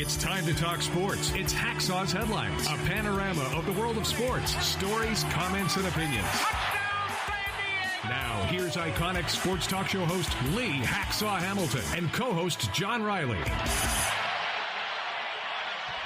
It's time to talk sports. It's Hacksaw's Headlines, a panorama of the world of sports, stories, comments, and opinions. Now, here's iconic sports talk show host Lee Hacksaw Hamilton and co-host John Riley.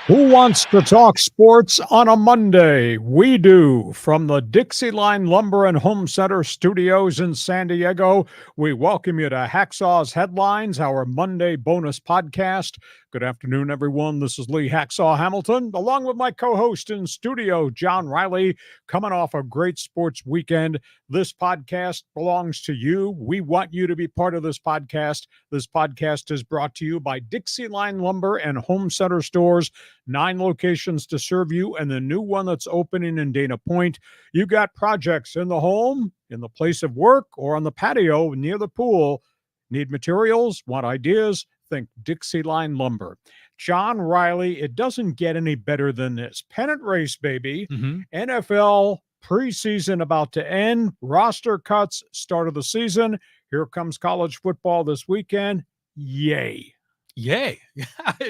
Who wants to talk sports on a Monday? We do. From the DIXIELINE Lumber and Home Center studios in San Diego, we welcome you to Hacksaw's Headlines, our Monday bonus podcast. Good afternoon, everyone. This is Lee Hacksaw Hamilton, along with my co-host in studio, John Riley, coming off a great sports weekend. This podcast belongs to you. We want you to be part of this podcast. This podcast is brought to you by DIXIELINE Lumber and Home Center stores, 9 locations to serve you, and the new one that's opening in Dana Point. You got projects in the home, in the place of work, or on the patio near the pool. Need materials? Want ideas? Think DIXIELINE Lumber. John Riley, it doesn't get any better than this. Pennant race, baby. NFL preseason about to end. Roster cuts, start of the season. Here comes college football this weekend. Yay. Yay.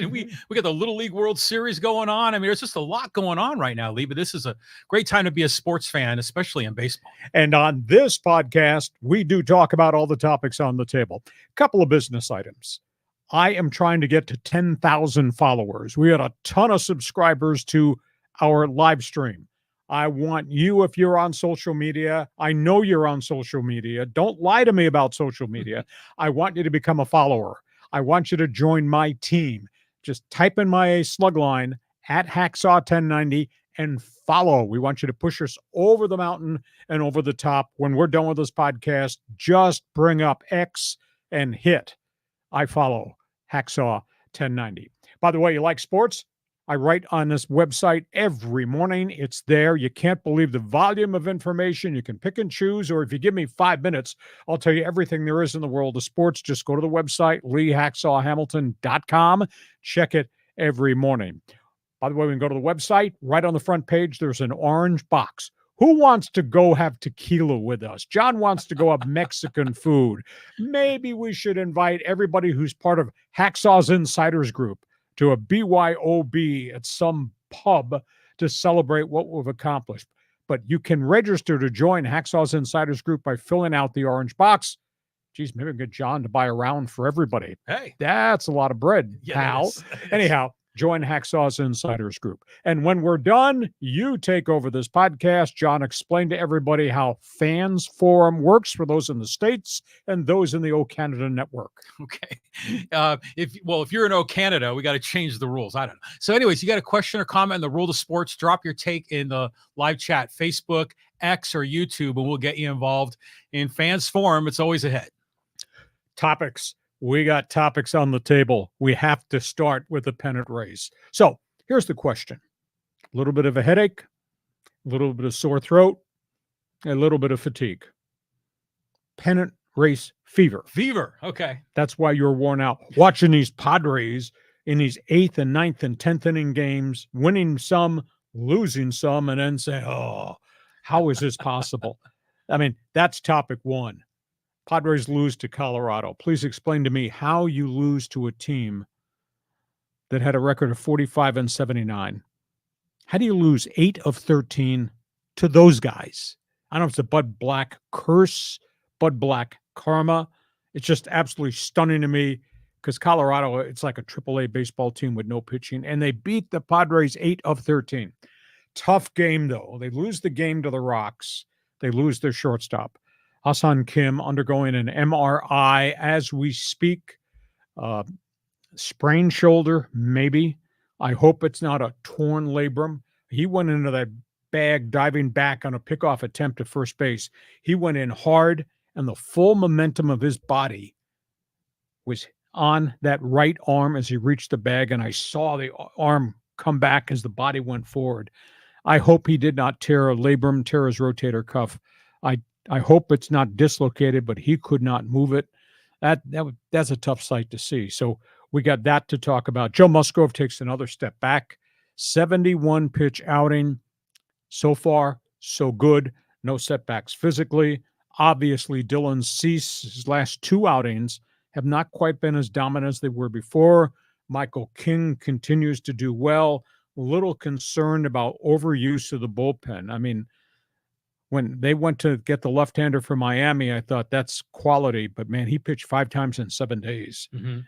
we got the Little League World Series going on. I mean, there's just a lot going on right now, Lee, but this is a great time to be a sports fan, especially in baseball. And on this podcast, we do talk about all the topics on the table. Couple of business items. I am trying to get to 10,000 followers. We had a ton of subscribers to our live stream. I want you, if you're on social media, I know you're on social media. Don't lie to me about social media. I want you to become a follower. I want you to join my team. Just type in my slug line at Hacksaw1090 and follow. We want you to push us over the mountain and over the top. When we're done with this podcast, just bring up X and hit I follow Hacksaw1090. By the way, you like sports? I write on this website every morning. It's there. You can't believe the volume of information. You can pick and choose, or if you give me 5 minutes, I'll tell you everything there is in the world of sports. Just go to the website, leehacksawhamilton.com. Check it every morning. By the way, we can go to the website. Right on the front page, there's an orange box. Who wants to go have tequila with us? John wants to go have Mexican food. Maybe we should invite everybody who's part of Hacksaw's Insiders Group to a BYOB at some pub to celebrate what we've accomplished. But you can register to join Hacksaw's Insiders Group by filling out the orange box. Geez, maybe we can get John to buy a round for everybody. Hey. That's a lot of bread, pal. Anyhow, join Hacksaw's Insiders Group. And when we're done, you take over this podcast. John, explain to everybody how Fans Forum works for those in the States and those in the O Canada network. Okay. If you're in O Canada, we got to change the rules. I don't know. So anyways, you got a question or comment on the rule of sports, drop your take in the live chat, Facebook, X, or YouTube, and we'll get you involved in Fans Forum. It's always ahead. Topics. We got topics on the table. We have to start with the pennant race. So here's the question. A little bit of a headache, a little bit of sore throat, a little bit of fatigue. Pennant race fever. Fever. Okay. That's why you're worn out. Watching these Padres in these 8th and 9th and 10th inning games, winning some, losing some, and then say, oh, how is this possible? I mean, that's topic one. Padres lose to Colorado. Please explain to me how you lose to a team that had a record of 45-79. How do you lose 8 of 13 to those guys? I don't know if it's a Bud Black curse, Bud Black karma. It's just absolutely stunning to me because Colorado, it's like a AAA baseball team with no pitching, and they beat the Padres 8 of 13. Tough game, though. They lose the game to the Rocks. They lose their shortstop. Ha-seong Kim undergoing an MRI as we speak. Sprained shoulder, maybe. I hope it's not a torn labrum. He went into that bag diving back on a pickoff attempt at first base. He went in hard, and the full momentum of his body was on that right arm as he reached the bag, and I saw the arm come back as the body went forward. I hope he did not tear a labrum, tear his rotator cuff. I hope it's not dislocated, but he could not move it. That's a tough sight to see. So we got that to talk about. Joe Musgrove takes another step back. 71 pitch outing. So far, so good. No setbacks physically. Obviously, Dylan Cease's last 2 outings have not quite been as dominant as they were before, Michael King continues to do well. A little concerned about overuse of the bullpen. I mean, when they went to get the left-hander for Miami, I thought that's quality, but man, he pitched 5 times in 7 days.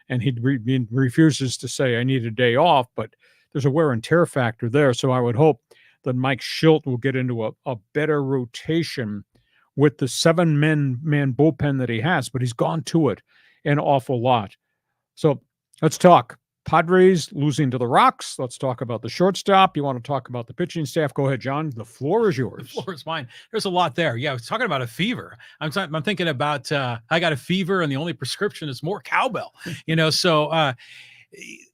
And he refuses to say, I need a day off, but there's a wear and tear factor there. So I would hope that Mike Schilt will get into a better rotation with the 7-man bullpen that he has, but he's gone to it an awful lot. So let's talk Padres losing to the Rocks. Let's talk about the shortstop. You want to talk about the pitching staff? Go ahead, John. The floor is yours. The floor is mine. There's a lot there. Yeah, I was talking about a fever. I'm thinking about I got a fever, and the only prescription is more cowbell. So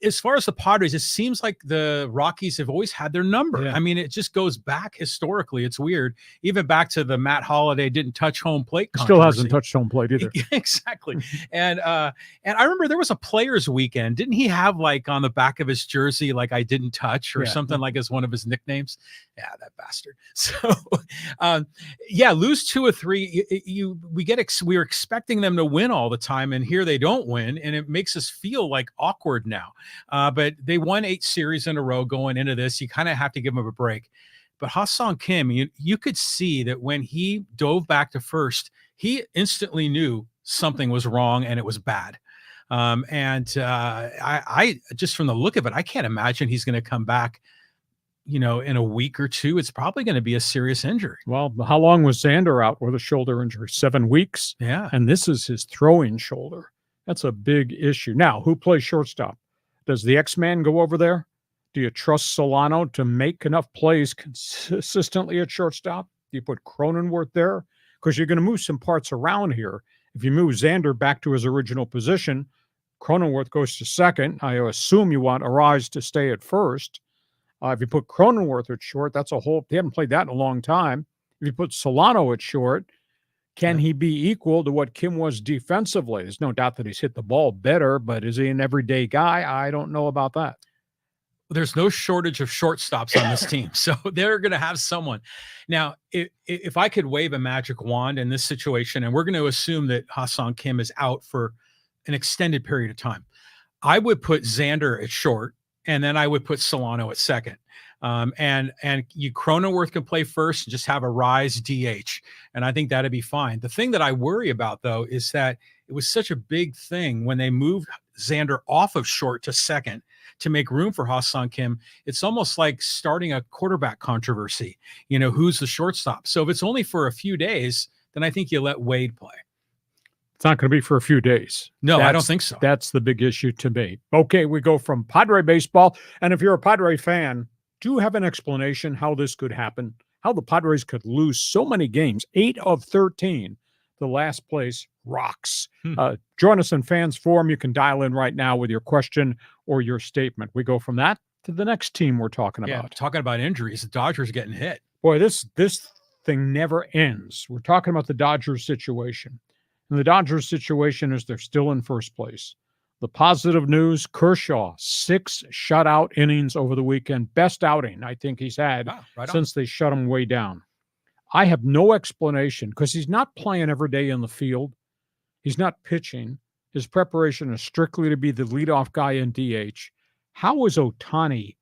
as far as the Padres, it seems like the Rockies have always had their number. Yeah. I mean, it just goes back historically. It's weird. Even back to the Matt Holliday didn't touch home plate. Still hasn't touched home plate either. Exactly. And I remember there was a players weekend. Didn't he have like on the back of his jersey, like I didn't touch or something like as one of his nicknames? Yeah, that bastard. So lose 2 or 3. We were expecting them to win all the time, and here they don't win. And it makes us feel like awkward now. But they won 8 series in a row going into this. You kind of have to give them a break. But Ha-seong Kim, you could see that when he dove back to first, he instantly knew something was wrong and it was bad. I just from the look of it, I can't imagine he's going to come back, in a week or 2. It's probably going to be a serious injury. Well, how long was Xander out with a shoulder injury? 7 weeks. Yeah. And this is his throwing shoulder. That's a big issue. Now, who plays shortstop? Does the X-Man go over there? Do you trust Solano to make enough plays consistently at shortstop? Do you put Cronenworth there? Because you're going to move some parts around here. If you move Xander back to his original position, Cronenworth goes to second. I assume you want Arise to stay at first. If you put Cronenworth at short, that's a whole – they haven't played that in a long time. If you put Solano at short, can he be equal to what Kim was defensively? There's no doubt that he's hit the ball better, but is he an everyday guy? I don't know about that. There's no shortage of shortstops on this team, so they're going to have someone. Now, if I could wave a magic wand in this situation, and we're going to assume that Ha-seong Kim is out for an extended period of time, I would put Xander at short, and then I would put Solano at second. And Cronenworth can play first and just have a Rise DH. And I think that'd be fine. The thing that I worry about, though, is that it was such a big thing when they moved Xander off of short to second to make room for Ha-seong Kim. It's almost like starting a quarterback controversy. Who's the shortstop? So if it's only for a few days, then I think you let Wade play. It's not going to be for a few days. No, I don't think so. That's the big issue to me. Okay, we go from Padre baseball. And if you're a Padre fan, do you have an explanation how this could happen? How the Padres could lose so many games, 8 of 13, the last place Rocks. Join us in Fans Forum. You can dial in right now with your question or your statement. We go from that to the next team we're talking about. Talking about injuries, the Dodgers getting hit. Boy, this thing never ends. We're talking about the Dodgers situation. And the Dodgers situation is they're still in first place. The positive news, Kershaw, 6 shutout innings over the weekend. Best outing I think he's had since they shut him way down. I have no explanation because he's not playing every day in the field. He's not pitching. His preparation is strictly to be the leadoff guy in DH. How is Otani,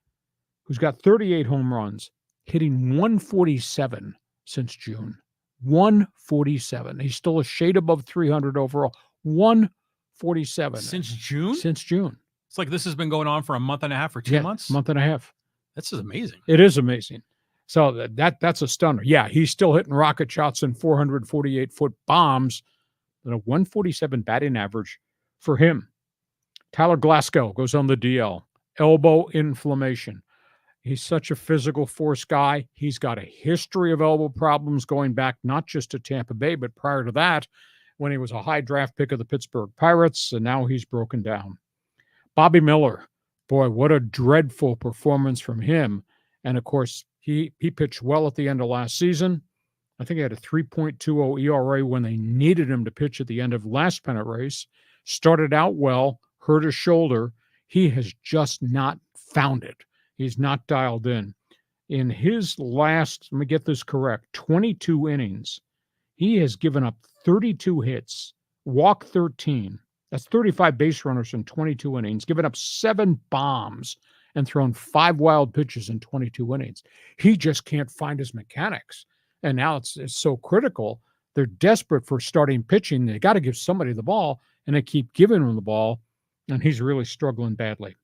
who's got 38 home runs, hitting 147 since June? 147. He's still a shade above 300 overall. 147. Since June? Since June. It's like this has been going on for a month and a half or 2 months? Month and a half. This is amazing. It is amazing. So that's a stunner. Yeah, he's still hitting rocket shots and 448-foot bombs. And a 147 batting average for him. Tyler Glasgow goes on the DL. Elbow inflammation. He's such a physical force guy. He's got a history of elbow problems going back not just to Tampa Bay, but prior to that, when he was a high draft pick of the Pittsburgh Pirates, and now he's broken down. Bobby Miller, boy, what a dreadful performance from him. And, of course, he pitched well at the end of last season. I think he had a 3.20 ERA when they needed him to pitch at the end of last pennant race. Started out well, hurt his shoulder. He has just not found it. He's not dialed in. In his last, let me get this correct, 22 innings, he has given up 32 hits, walked 13, That's 35 base runners in 22 innings, given up 7 bombs and thrown 5 wild pitches in 22 innings. He just can't find his mechanics. And now it's so critical. They're desperate for starting pitching. They got to give somebody the ball, and they keep giving him the ball, and he's really struggling badly.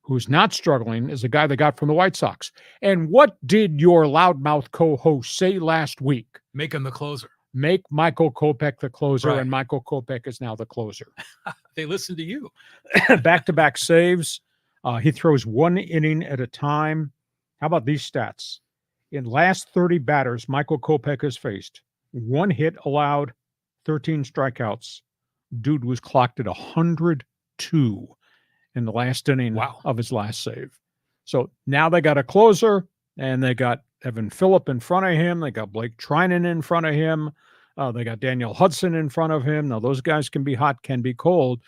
Who's not struggling is a guy they got from the White Sox. And what did your loudmouth co-host say last week? Make him the closer. Make Michael Kopech the closer, Right. and Michael Kopech is now the closer. They listen to you. Back-to-back saves. He throws 1 inning at a time. How about these stats? In last 30 batters Michael Kopech has faced, 1 hit allowed, 13 strikeouts. Dude was clocked at 102 in the last inning of his last save. So now they got a closer, and they got Evan Phillip in front of him. They got Blake Trinan in front of him. They got Daniel Hudson in front of him. Now, those guys can be hot, can be cold,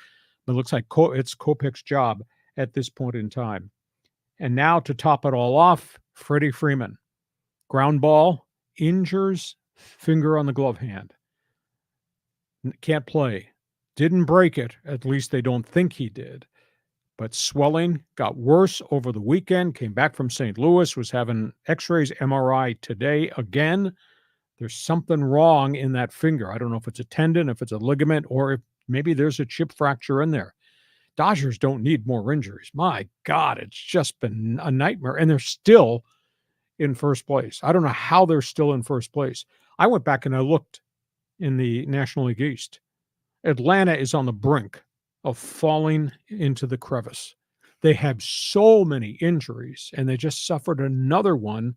but it looks like it's Kopech's job at this point in time. And now to top it all off, Freddie Freeman. Ground ball, injures, finger on the glove hand. Can't play. Didn't break it. At least they don't think he did. But swelling got worse over the weekend, came back from St. Louis, was having x-rays, MRI today again. There's something wrong in that finger. I don't know if it's a tendon, if it's a ligament, or if maybe there's a chip fracture in there. Dodgers don't need more injuries. My God, it's just been a nightmare. And they're still in first place. I don't know how they're still in first place. I went back and I looked in the National League East. Atlanta is on the brink of falling into the crevice. They have so many injuries, and they just suffered another one,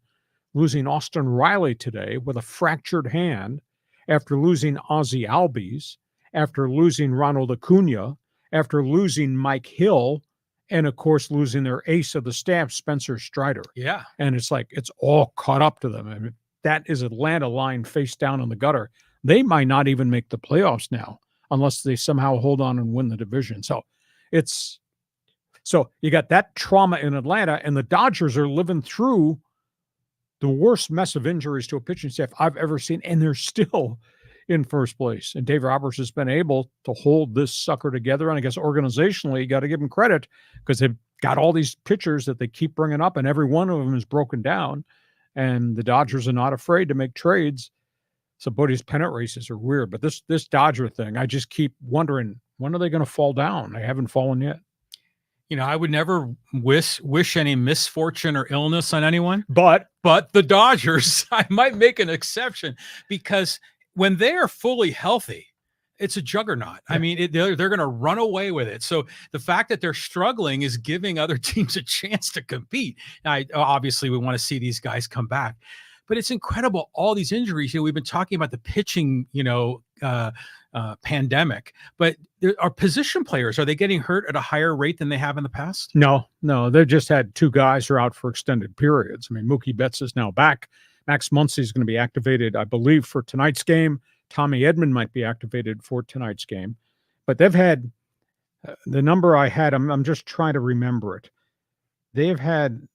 losing Austin Riley today with a fractured hand, after losing Ozzie Albies, after losing Ronald Acuna, after losing Mike Hill, and of course losing their ace of the staff, Spencer Strider. Yeah. And it's like it's all caught up to them. I mean, that is Atlanta lying face down in the gutter. They might not even make the playoffs now, unless they somehow hold on and win the division. So you got that trauma in Atlanta, and the Dodgers are living through the worst mess of injuries to a pitching staff I've ever seen, and they're still in first place. And Dave Roberts has been able to hold this sucker together. And I guess organizationally, you got to give him credit, because they've got all these pitchers that they keep bringing up, and every one of them is broken down. And the Dodgers are not afraid to make trades. So, but these pennant races are weird. But this Dodger thing, I just keep wondering, when are they going to fall down? They haven't fallen yet. You know, I would never wish any misfortune or illness on anyone. But the Dodgers, I might make an exception, because when they are fully healthy, it's a juggernaut. Yeah. I mean, they're going to run away with it. So the fact that they're struggling is giving other teams a chance to compete. Now, obviously, we want to see these guys come back. But it's incredible, all these injuries. You know, we've been talking about the pitching, pandemic. But are position players, are they getting hurt at a higher rate than they have in the past? No. They've just had 2 guys who are out for extended periods. I mean, Mookie Betts is now back. Max Muncy is going to be activated, I believe, for tonight's game. Tommy Edman might be activated for tonight's game. But they've had the number I had, I'm just trying to remember it. They've had,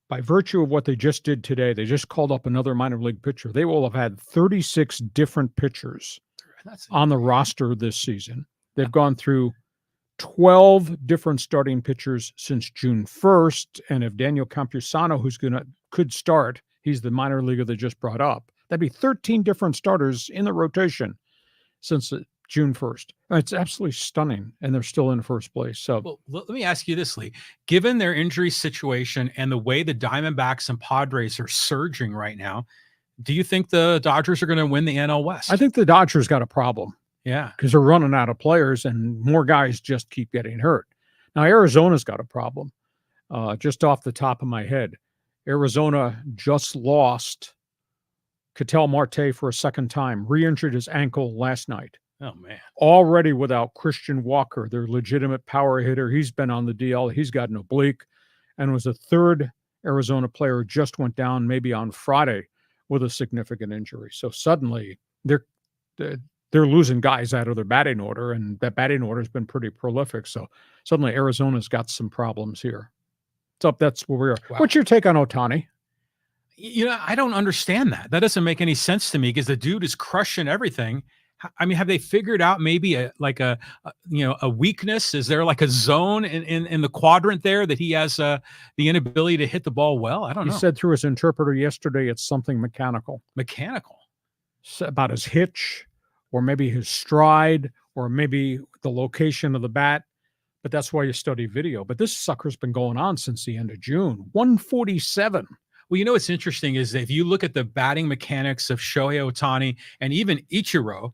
by virtue of what they just did today, they just called up another minor league pitcher. They will have had 36 different pitchers on the roster this season. They've gone through 12 different starting pitchers since June 1st. And if Daniel Campusano, could start, he's the minor leaguer they just brought up, that'd be 13 different starters in the rotation since June 1st. It's absolutely stunning, and they're still in first place. So, well, let me ask you this, Lee. Given their injury situation and the way the Diamondbacks and Padres are surging right now, do you think the Dodgers are going to win the NL West? I think the Dodgers got a problem. Yeah. Because they're running out of players, and more guys just keep getting hurt. Now, Arizona's got a problem. Just off the top of my head, Arizona just lost Ketel Marte for a second time, re-injured his ankle last night. Oh, man. Already without Christian Walker, their legitimate power hitter. He's been on the DL. He's got an oblique, and was a third Arizona player, just went down maybe on Friday with a significant injury. So suddenly they're losing guys out of their batting order, and that batting order has been pretty prolific. So suddenly Arizona's got some problems here. So that's where we are. Wow. What's your take on Otani? You know, I don't understand that. That doesn't make any sense to me, because the dude is crushing everything. I mean, have they figured out maybe a weakness? Is there like a zone in the quadrant there that he has the inability to hit the ball well? I don't know. He said through his interpreter yesterday it's something mechanical. Mechanical. About his hitch, or maybe his stride, or maybe the location of the bat. But that's why you study video. But this sucker's been going on since the end of June. 147. Well, you know what's interesting is that if you look at the batting mechanics of Shohei Otani and even Ichiro,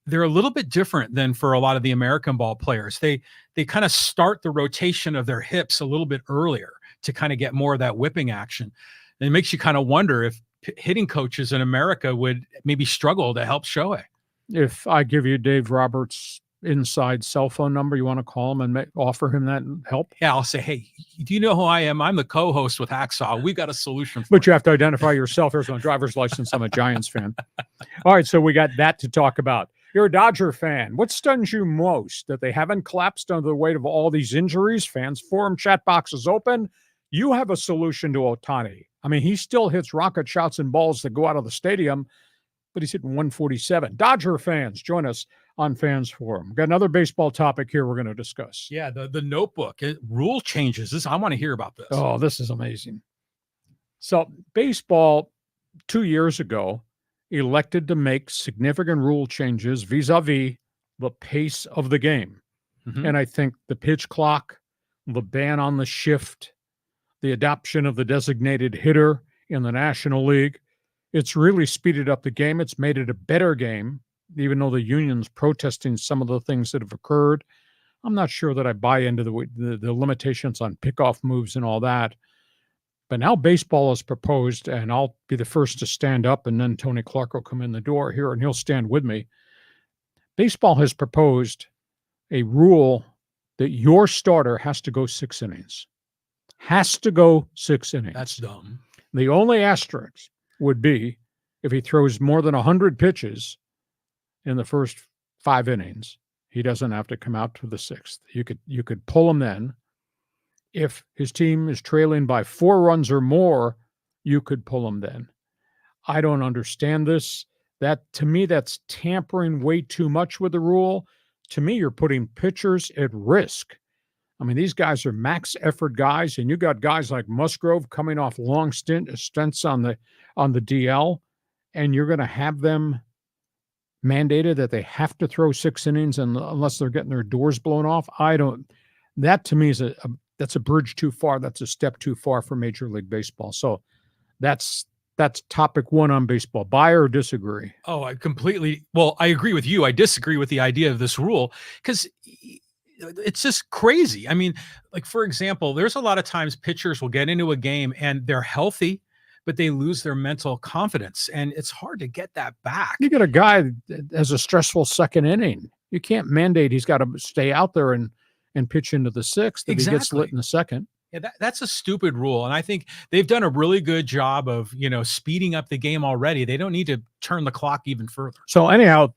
they're a little bit different than for a lot of the American ball players. They kind of start the rotation of their hips a little bit earlier to kind of get more of that whipping action. And it makes you kind of wonder if hitting coaches in America would maybe struggle to help Shohei. If I give you Dave Roberts' inside cell phone number, you want to call him and offer him that help? Yeah, I'll say, hey, do you know who I am? I'm the co-host with Hacksaw. We've got a solution for But you have to identify yourself. There's no driver's license. I'm a Giants fan. All right, so we got that to talk about. You're a Dodger fan. What stuns you most? That they haven't collapsed under the weight of all these injuries? Fans forum chat box is open. You have a solution to Otani. I mean, he still hits rocket shots and balls that go out of the stadium, but he's hitting 147. Dodger fans, join us on Fans Forum. Got another baseball topic here we're going to discuss. Yeah, the notebook, rule changes. I want to hear about this. Oh, this is amazing. So baseball 2 years ago elected to make significant rule changes vis-a-vis the pace of the game. Mm-hmm. And I think the pitch clock, the ban on the shift, the adoption of the designated hitter in the National League, it's really speeded up the game. It's made it a better game, even though the union's protesting some of the things that have occurred. I'm not sure that I buy into the limitations on pickoff moves and all that. But now baseball has proposed, and I'll be the first to stand up, and then Tony Clark will come in the door here, and he'll stand with me. Baseball has proposed a rule that your starter has to go 6 innings. Has to go 6 innings. That's dumb. The only asterisk would be if he throws more than 100 pitches in the first 5 innings, he doesn't have to come out to the 6th. You could pull him then. If his team is trailing by 4 runs or more, you could pull him then. I don't understand this. That, to me, that's tampering way too much with the rule. To me, you're putting pitchers at risk. I mean, these guys are max effort guys, and you got guys like Musgrove coming off long stints on the DL, and you're going to have them mandated that they have to throw 6 innings unless they're getting their doors blown off. That to me is that's a bridge too far. That's a step too far for Major League Baseball. So that's topic 1 on baseball. Buy or disagree? Oh, I agree with you. I disagree with the idea of this rule because it's just crazy. I mean, like, for example, there's a lot of times pitchers will get into a game and they're healthy, but they lose their mental confidence, and it's hard to get that back. You get a guy that has a stressful second inning. You can't mandate he's got to stay out there and pitch into the 6th if he gets lit in the 2nd. Yeah, that's a stupid rule. And I think they've done a really good job of, speeding up the game already. They don't need to turn the clock even further. So anyhow,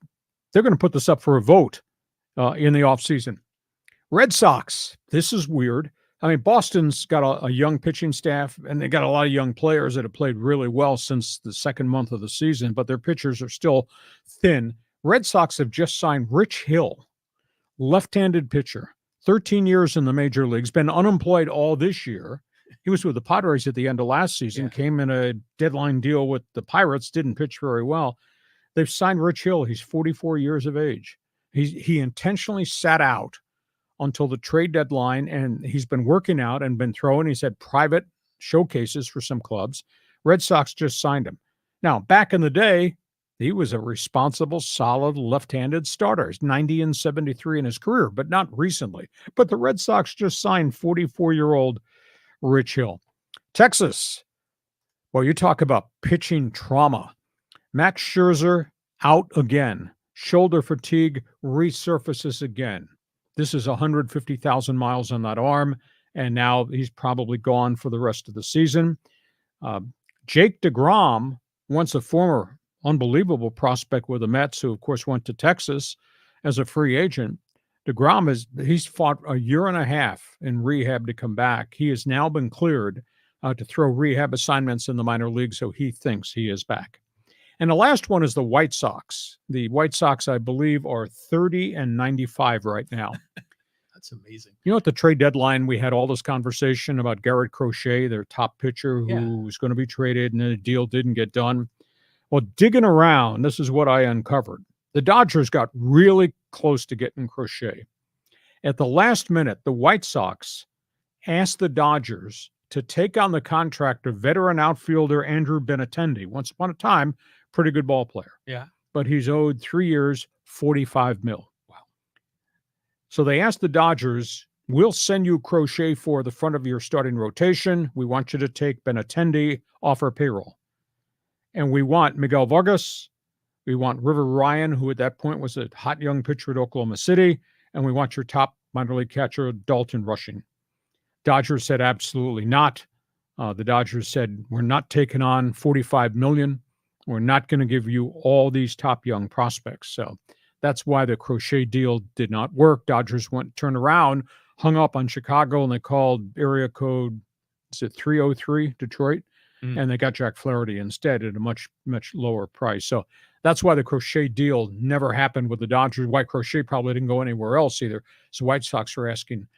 they're going to put this up for a vote in the offseason. Red Sox, this is weird. I mean, Boston's got a young pitching staff, and they got a lot of young players that have played really well since the 2nd month of the season, but their pitchers are still thin. Red Sox have just signed Rich Hill, left-handed pitcher. 13 years in the major leagues, been unemployed all this year. He was with the Padres at the end of last season, came in a deadline deal with the Pirates, didn't pitch very well. They've signed Rich Hill. He's 44 years of age. He intentionally sat out until the trade deadline, and he's been working out and been throwing. He's had private showcases for some clubs. Red Sox just signed him. Now, back in the day, he was a responsible, solid left-handed starter. He's 90-73 in his career, but not recently. But the Red Sox just signed 44-year-old Rich Hill. Texas, well, you talk about pitching trauma. Max Scherzer out again. Shoulder fatigue resurfaces again. This is 150,000 miles on that arm, and now he's probably gone for the rest of the season. Jake DeGrom, once a former unbelievable prospect with the Mets, who of course went to Texas as a free agent. DeGrom he's fought a year and a half in rehab to come back. He has now been cleared to throw rehab assignments in the minor leagues, so he thinks he is back. And the last one is the White Sox. The White Sox, I believe, are 30-95 right now. That's amazing. You know, at the trade deadline, we had all this conversation about Garrett Crochet, their top pitcher, who was going to be traded, and the deal didn't get done. Well, digging around, this is what I uncovered. The Dodgers got really close to getting Crochet. At the last minute, the White Sox asked the Dodgers to take on the contract of veteran outfielder Andrew Benintendi. Once upon a time, pretty good ball player. Yeah. But he's owed 3 years, $45 million. Wow. So they asked the Dodgers, we'll send you Crochet for the front of your starting rotation. We want you to take Benintendi off our payroll. And we want Miguel Vargas. We want River Ryan, who at that point was a hot young pitcher at Oklahoma City. And we want your top minor league catcher, Dalton Rushing. Dodgers said absolutely not. The Dodgers said, we're not taking on $45 million. We're not going to give you all these top young prospects. So that's why the Crochet deal did not work. Dodgers turned around, hung up on Chicago, and they called area code, is it 303, Detroit? And they got Jack Flaherty instead at a much, much lower price. So that's why the Crochet deal never happened with the Dodgers. Why Crochet probably didn't go anywhere else either. So White Sox are asking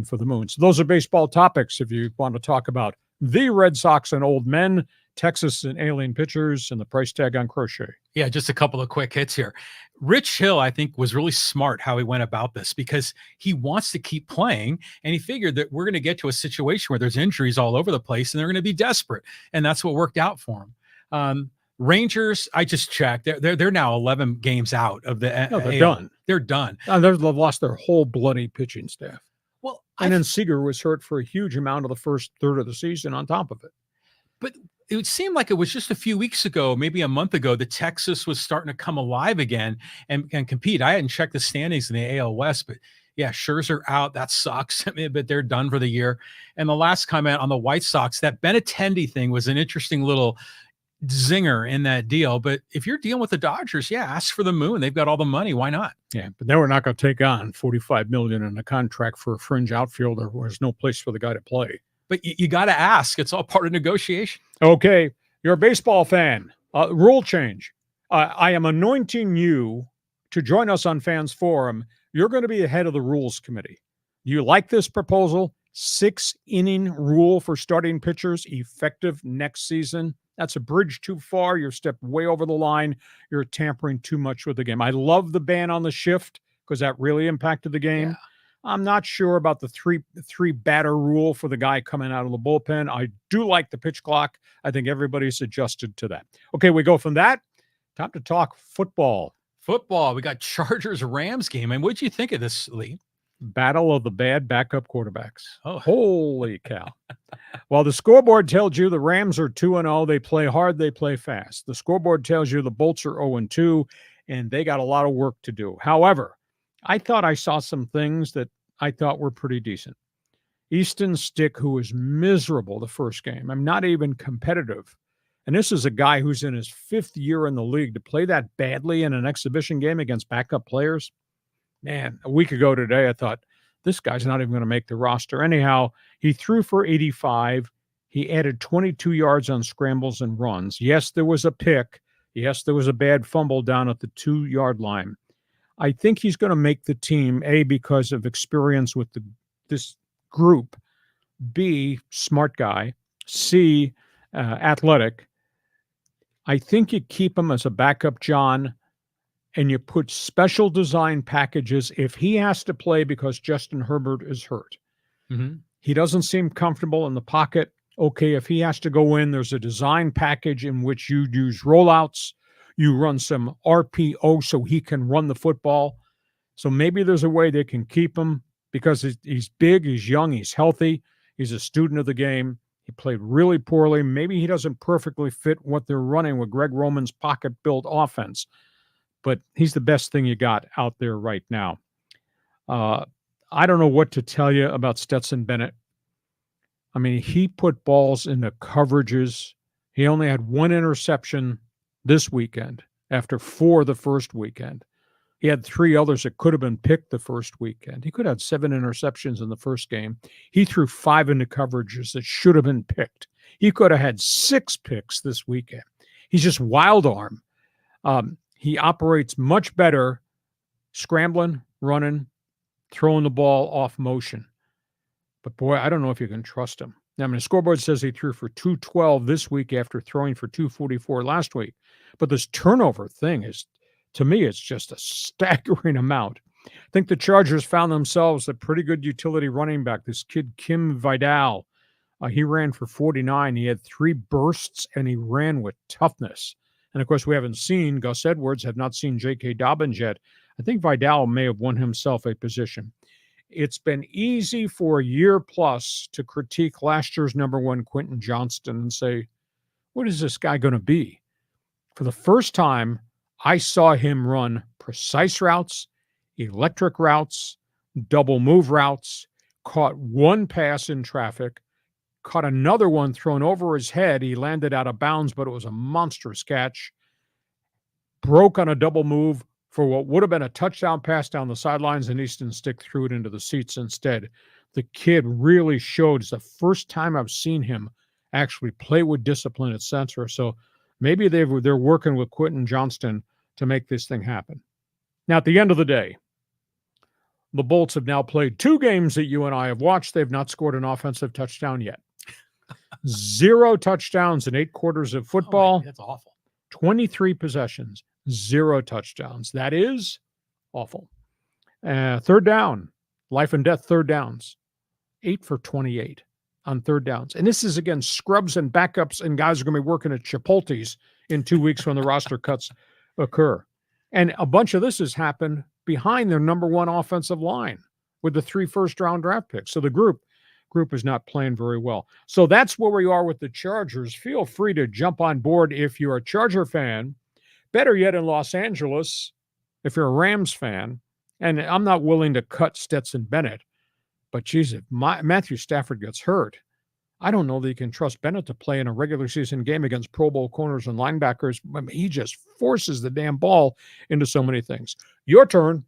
for the moon. So those are baseball topics. If you want to talk about the Red Sox and old men, Texas and alien pitchers, and the price tag on Crochet. Yeah, just a couple of quick hits here. Rich Hill, I think, was really smart how he went about this because he wants to keep playing, and he figured that we're going to get to a situation where there's injuries all over the place, and they're going to be desperate, and that's what worked out for him. Rangers, I just checked. They're now 11 games out of the. No, they're done. They're done. They've lost their whole bloody pitching staff. Well, and then Seager was hurt for a huge amount of the first third of the season on top of it. But it seemed like it was just a few weeks ago, maybe a month ago, that Texas was starting to come alive again and compete. I hadn't checked the standings in the AL West, but yeah, Scherzer out. That sucks. I mean, but they're done for the year. And the last comment on the White Sox, that Benintendi thing was an interesting little zinger in that deal. But if you're dealing with the Dodgers, yeah, ask for the moon. They've got all the money. Why not? Yeah, but they were not going to take on $45 million in a contract for a fringe outfielder where there's no place for the guy to play. But you got to ask. It's all part of negotiation. Okay, you're a baseball fan. Rule change. I am anointing you to join us on Fans Forum. You're going to be the head of the rules committee. You like this proposal? 6-inning rule for starting pitchers effective next season. That's a bridge too far. You're stepped way over the line. You're tampering too much with the game. I love the ban on the shift because that really impacted the game. Yeah. I'm not sure about the three batter rule for the guy coming out of the bullpen. I do like the pitch clock. I think everybody's adjusted to that. Okay, we go from that. Time to talk football. Football. We got Chargers-Rams game. And what'd you think of this, Lee? Battle of the bad backup quarterbacks. Oh, holy cow. Well, the scoreboard tells you the Rams are 2-0. They play hard. They play fast. The scoreboard tells you the Bolts are 0-2, and they got a lot of work to do. However, I thought I saw some things that I thought were pretty decent. Easton Stick, who was miserable the first game. I'm not even competitive. And this is a guy who's in his 5th year in the league to play that badly in an exhibition game against backup players. Man, a week ago today, I thought, this guy's not even going to make the roster. Anyhow, he threw for 85. He added 22 yards on scrambles and runs. Yes, there was a pick. Yes, there was a bad fumble down at the 2-yard line. I think he's going to make the team, A, because of experience with this group, B, smart guy, C, athletic. I think you keep him as a backup, John, and you put special design packages if he has to play because Justin Herbert is hurt. Mm-hmm. He doesn't seem comfortable in the pocket. Okay, if he has to go in, there's a design package in which you use rollouts. You run some RPO so he can run the football. So maybe there's a way they can keep him because he's big, he's young, he's healthy, he's a student of the game. He played really poorly. Maybe he doesn't perfectly fit what they're running with Greg Roman's pocket-built offense. But he's the best thing you got out there right now. I don't know what to tell you about Stetson Bennett. I mean, he put balls in the coverages. He only had 1 interception this weekend after 4 the first weekend. He had 3 others that could have been picked the first weekend. He could have had 7 interceptions in the first game. He threw 5 into coverages that should have been picked. He could have had 6 picks this weekend. He's just wild arm. He operates much better scrambling, running, throwing the ball off motion. But boy, I don't know if you can trust him. Now, I mean, the scoreboard says he threw for 212 this week after throwing for 244 last week. But this turnover thing is, to me, it's just a staggering amount. I think the Chargers found themselves a pretty good utility running back. This kid, Kim Vidal, he ran for 49. He had 3 bursts, and he ran with toughness. And, of course, we haven't seen Gus Edwards, have not seen J.K. Dobbins yet. I think Vidal may have won himself a position. It's been easy for a year plus to critique last year's number 1, Quentin Johnston, and say, what is this guy going to be? For the first time, I saw him run precise routes, electric routes, double move routes, caught one pass in traffic, caught another one thrown over his head. He landed out of bounds, but it was a monstrous catch. Broke on a double move for what would have been a touchdown pass down the sidelines, and Easton Stick threw it into the seats instead. The kid really showed. It's the first time I've seen him actually play with discipline, etc. So maybe they're working with Quentin Johnston to make this thing happen. Now, at the end of the day, the Bolts have now played 2 games that you and I have watched. They've not scored an offensive touchdown yet. 0 touchdowns in 8 quarters of football. Oh, that's awful. 23 possessions, 0 touchdowns. That is awful. Third down, life and death third downs, 8 for 28 on third downs. And this is against scrubs and backups, and guys are going to be working at Chipotle's in 2 weeks when the roster cuts occur. And a bunch of this has happened behind their number 1 offensive line with the 3 first-round draft picks. So the group is not playing very well. So that's where we are with the Chargers. Feel free to jump on board if you're a Charger fan. Better yet, in Los Angeles, if you're a Rams fan. And I'm not willing to cut Stetson Bennett, but geez, if Matthew Stafford gets hurt, I don't know that you can trust Bennett to play in a regular season game against Pro Bowl corners and linebackers. I mean, he just forces the damn ball into so many things. Your turn.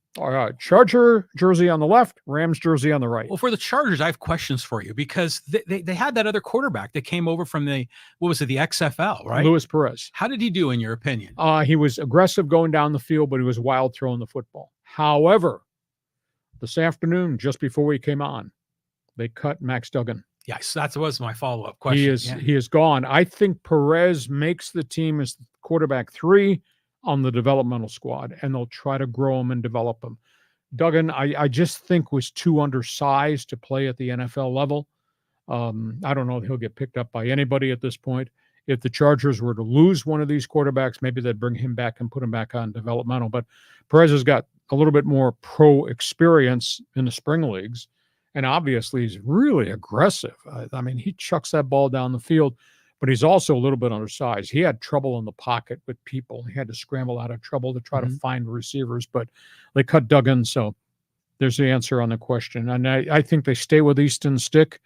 Charger jersey on the left, Rams jersey on the right. Well, for the Chargers, I have questions for you because they had that other quarterback that came over from the XFL, right? Luis Perez. How did he do, in your opinion? He was aggressive going down the field, but he was wild throwing the football. However, this afternoon, just before we came on, they cut Max Duggan. Yes, that was my follow-up question. He is gone. I think Perez makes the team as quarterback 3 on the developmental squad, and they'll try to grow him and develop him. Duggan, I just think was too undersized to play at the NFL level. I don't know if he'll get picked up by anybody at this point. If the Chargers were to lose one of these quarterbacks, maybe they'd bring him back and put him back on developmental. But Perez has got a little bit more pro experience in the spring leagues. And obviously, he's really aggressive. I mean, he chucks that ball down the field, but he's also a little bit undersized. He had trouble in the pocket with people. He had to scramble out of trouble to try to find receivers, but they cut Duggan. So there's the answer on the question. And I think they stay with Easton Stick.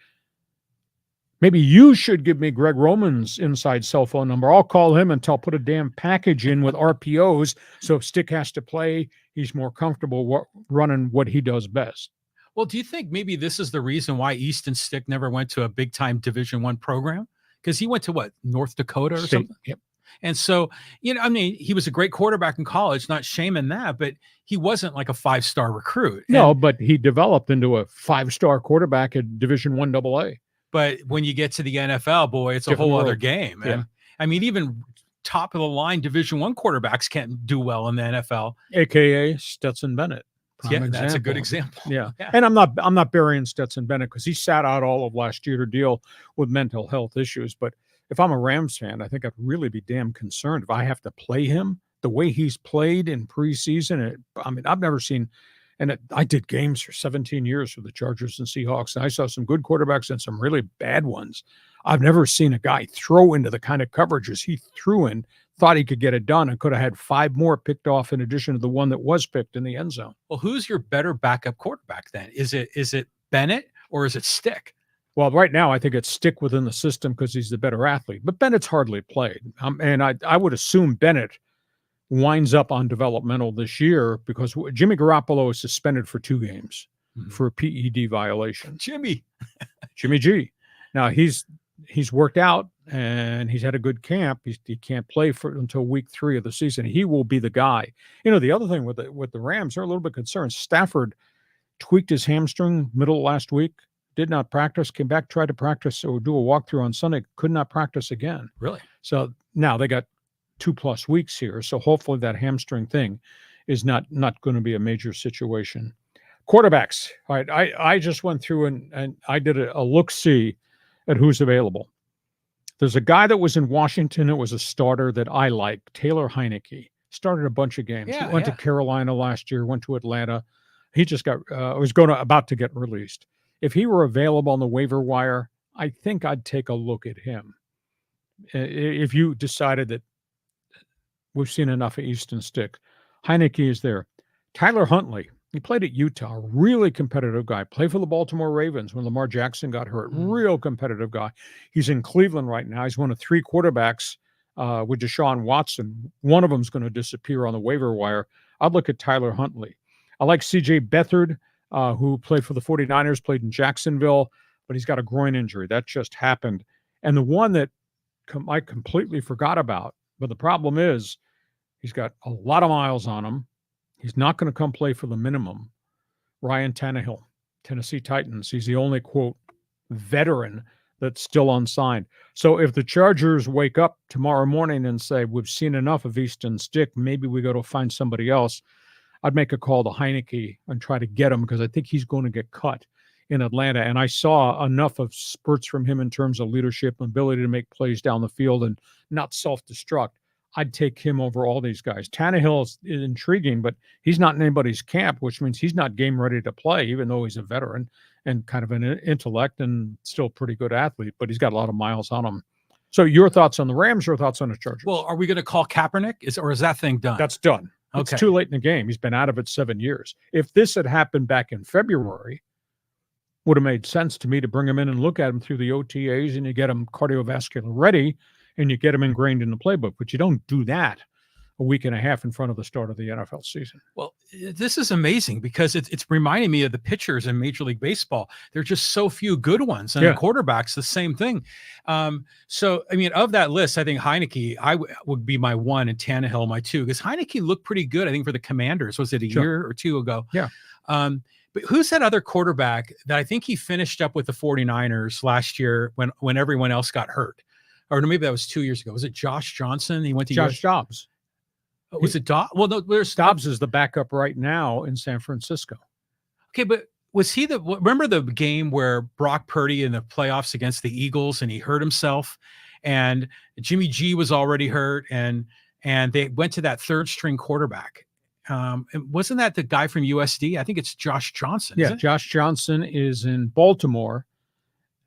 Maybe you should give me Greg Roman's inside cell phone number. I'll call him and put a damn package in with RPOs. So if Stick has to play, he's more comfortable running what he does best. Well, do you think maybe this is the reason why Easton Stick never went to a big-time Division I program? Because he went to what, North Dakota or something? Yep. And so, I mean, he was a great quarterback in college, not shaming that, but he wasn't like a 5-star recruit. No, but he developed into a 5-star quarterback at Division I AA. But when you get to the NFL, boy, it's a whole other game. Yeah. I mean, even top-of-the-line Division I quarterbacks can't do well in the NFL. AKA Stetson Bennett. That's a good example. Yeah. And I'm not burying Stetson Bennett because he sat out all of last year to deal with mental health issues. But if I'm a Rams fan, I think I'd really be damn concerned if I have to play him the way he's played in preseason. I mean, I've never seen, I did games for 17 years for the Chargers and Seahawks, and I saw some good quarterbacks and some really bad ones. I've never seen a guy throw into the kind of coverages he threw in, thought he could get it done, and could have had 5 more picked off in addition to the one that was picked in the end zone. Well, who's your better backup quarterback then? Is it Bennett or is it Stick? Well, right now I think it's Stick within the system because he's the better athlete, but Bennett's hardly played. And I would assume Bennett winds up on developmental this year because Jimmy Garoppolo is suspended for 2 games for a PED violation. Jimmy G. Now he's worked out and he's had a good camp. He can't play until week 3 of the season. He will be the guy. The other thing with the Rams, they're a little bit concerned. Stafford tweaked his hamstring middle of last week, did not practice, came back, tried to practice or do a walkthrough on Sunday, could not practice again. Really? So now they got 2+ weeks here. So hopefully that hamstring thing is not going to be a major situation. Quarterbacks. All right. I just went through and I did a look-see at who's available. There's a guy that was in Washington. It was a starter that I like, Taylor Heineke. Started a bunch of games. Yeah, he went to Carolina last year, went to Atlanta. He just about to get released. If he were available on the waiver wire, I think I'd take a look at him. If you decided that we've seen enough of Easton Stick, Heineke is there. Tyler Huntley, he played at Utah, really competitive guy. Played for the Baltimore Ravens when Lamar Jackson got hurt. Real competitive guy. He's in Cleveland right now. He's one of 3 quarterbacks with Deshaun Watson. One of them's going to disappear on the waiver wire. I'd look at Tyler Huntley. I like C.J. Beathard, who played for the 49ers, played in Jacksonville, but he's got a groin injury. That just happened. And the one that I completely forgot about, but the problem is he's got a lot of miles on him. He's not going to come play for the minimum. Ryan Tannehill, Tennessee Titans. He's the only, quote, veteran that's still unsigned. So if the Chargers wake up tomorrow morning and say, we've seen enough of Easton Stick, maybe we got to find somebody else, I'd make a call to Heineke and try to get him because I think he's going to get cut in Atlanta. And I saw enough of spurts from him in terms of leadership and ability to make plays down the field and not self-destruct. I'd take him over all these guys. Tannehill is intriguing, but he's not in anybody's camp, which means he's not game ready to play, even though he's a veteran and kind of an intellect and still a pretty good athlete, but he's got a lot of miles on him. So your thoughts on the Rams, your thoughts on the Chargers? Well, are we going to call Kaepernick? Or is that thing done? That's done. Okay. It's too late in the game. He's been out of it 7 years. If this had happened back in February, would have made sense to me to bring him in and look at him through the OTAs and you get him cardiovascular ready and you get him ingrained in the playbook. But you don't do that a week and a half in front of the start of the NFL season. Well, this is amazing because it's reminding me of the pitchers in Major League Baseball. There are just so few good ones, and the quarterbacks, the same thing. So, I mean, of that list, I think Heineke would be my 1 and Tannehill my 2, because Heineke looked pretty good, I think, for the Commanders. Was it a year or 2 ago? Yeah. But who's that other quarterback that I think he finished up with the 49ers last year when everyone else got hurt? Or maybe that was 2 years ago. Was it Josh Johnson? He went to Josh Dobbs. Was it Dobbs? Well, no, there's Dobbs is the backup right now in San Francisco. Okay, but was he remember the game where Brock Purdy in the playoffs against the Eagles and he hurt himself and Jimmy G was already hurt and they went to that 3rd string quarterback. And wasn't that the guy from USD? I think it's Josh Johnson. Yeah, Josh Johnson is in Baltimore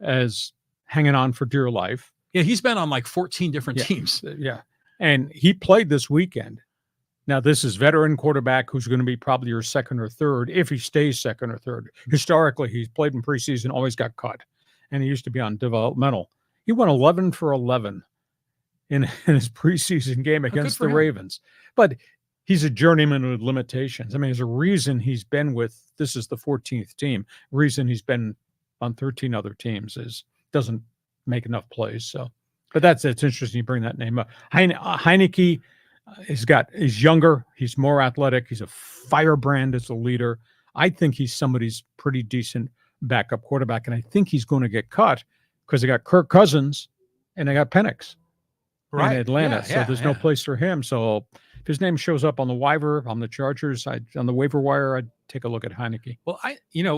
as hanging on for dear life. Yeah, he's been on like 14 different teams. Yeah. And he played this weekend. Now, this is veteran quarterback who's going to be probably your 2nd or 3rd, if he stays 2nd or 3rd. Historically, he's played in preseason, always got cut, and he used to be on developmental. He went 11 for 11 in his preseason game against the Ravens. But he's a journeyman with limitations. I mean, there's a reason he's been this is the 14th team. Reason he's been on 13 other teams is doesn't make enough plays. So, but it's interesting you bring that name up. Heineke he's younger, he's more athletic, he's a firebrand as a leader. I think he's somebody's pretty decent backup quarterback, and I think he's going to get cut because they got Kirk Cousins and they got Penix in Atlanta. So there's no place for him. So if his name shows up on the waiver, on the Chargers, on the waiver wire, I'd take a look at Heineke. Well,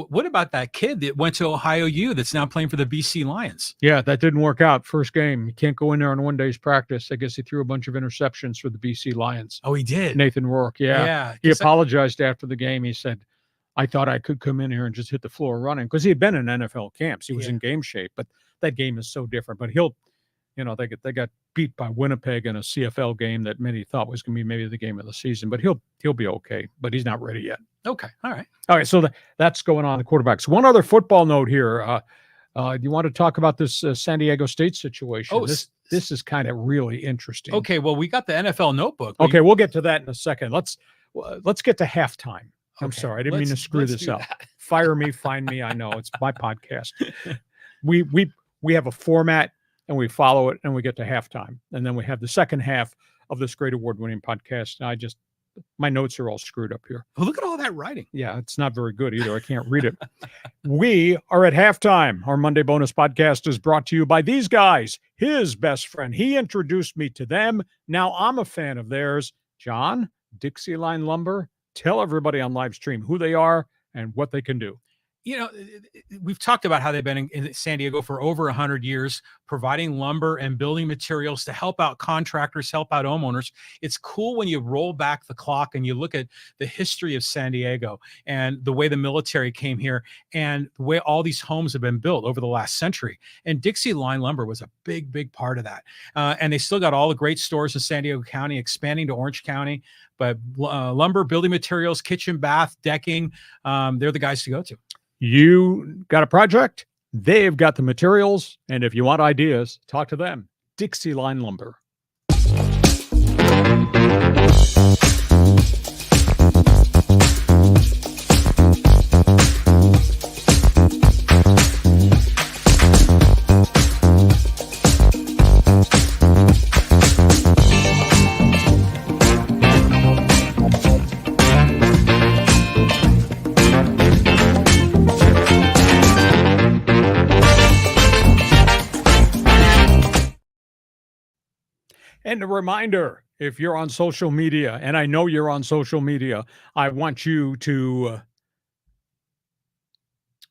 what about that kid that went to Ohio U that's now playing for the BC Lions? Yeah, that didn't work out. First game, you can't go in there on one day's practice. I guess he threw a bunch of interceptions for the BC Lions. Oh, he did? Nathan Rourke, yeah. He apologized after the game. He said, I thought I could come in here and just hit the floor running because he had been in NFL camps. He was in game shape, but that game is so different. But they got beat by Winnipeg in a CFL game that many thought was going to be maybe the game of the season, but he'll be okay, but he's not ready yet. Okay. All right. So that's going on the quarterbacks. One other football note here. Do you want to talk about this San Diego State situation? Oh, this is kind of really interesting. Okay. Well, we got the NFL notebook. Okay. We'll get to that in a second. Let's get to halftime. I'm sorry. I didn't mean to screw this up. Fire me, find me. I know it's my podcast. We have a format. and we follow it, and we get to halftime. And then we have the second half of this great award-winning podcast. And my notes are all screwed up here. Oh, look at all that writing. Yeah, it's not very good either. I can't read it. We are at halftime. Our Monday bonus podcast is brought to you by these guys, his best friend. He introduced me to them. Now I'm a fan of theirs. John, DIXIELINE Lumber. Tell everybody on live stream who they are and what they can do. You know, we've talked about how they've been in San Diego for over 100 years, providing lumber and building materials to help out contractors, help out homeowners. It's cool when you roll back the clock and you look at the history of San Diego and the way the military came here and the way all these homes have been built over the last century. And DIXIELINE Lumber was a big, big part of that. And they still got all the great stores in San Diego County, expanding to Orange County. But lumber, building materials, kitchen, bath, decking, they're the guys to go to. You got a project? They've got the materials. And if you want ideas, talk to them. DIXIELINE Lumber. And a reminder, if you're on social media, and I know you're on social media, I want you to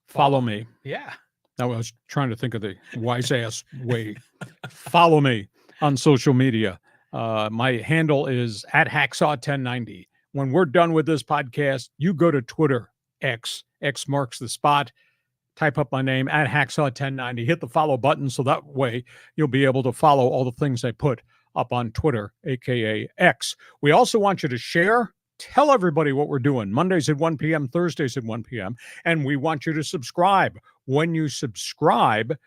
follow me. Yeah. I was trying to think of the wise-ass way. Follow me on social media. My handle is @Hacksaw1090. When we're done with this podcast, you go to Twitter, X marks the spot. Type up my name @Hacksaw1090. Hit the follow button so that way you'll be able to follow all the things I put up on Twitter, aka X. We also want you to share. Tell everybody what we're doing. Mondays at 1 p.m., Thursdays at 1 p.m. And we want you to subscribe. When you subscribe,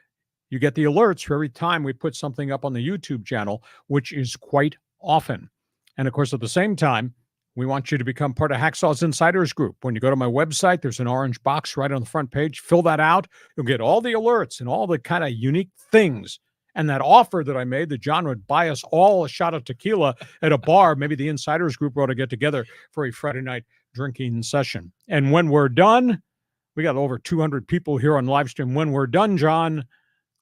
you get the alerts for every time we put something up on the YouTube channel, which is quite often. And of course, at the same time, we want you to become part of Hacksaw's Insiders Group. When you go to my website, there's an orange box right on the front page. Fill that out. You'll get all the alerts and all the kind of unique things. And that offer that I made that John would buy us all a shot of tequila at a bar, maybe the Insiders Group ought to get together for a Friday night drinking session. And when we're done, we got over 200 people here on live stream. When we're done, John,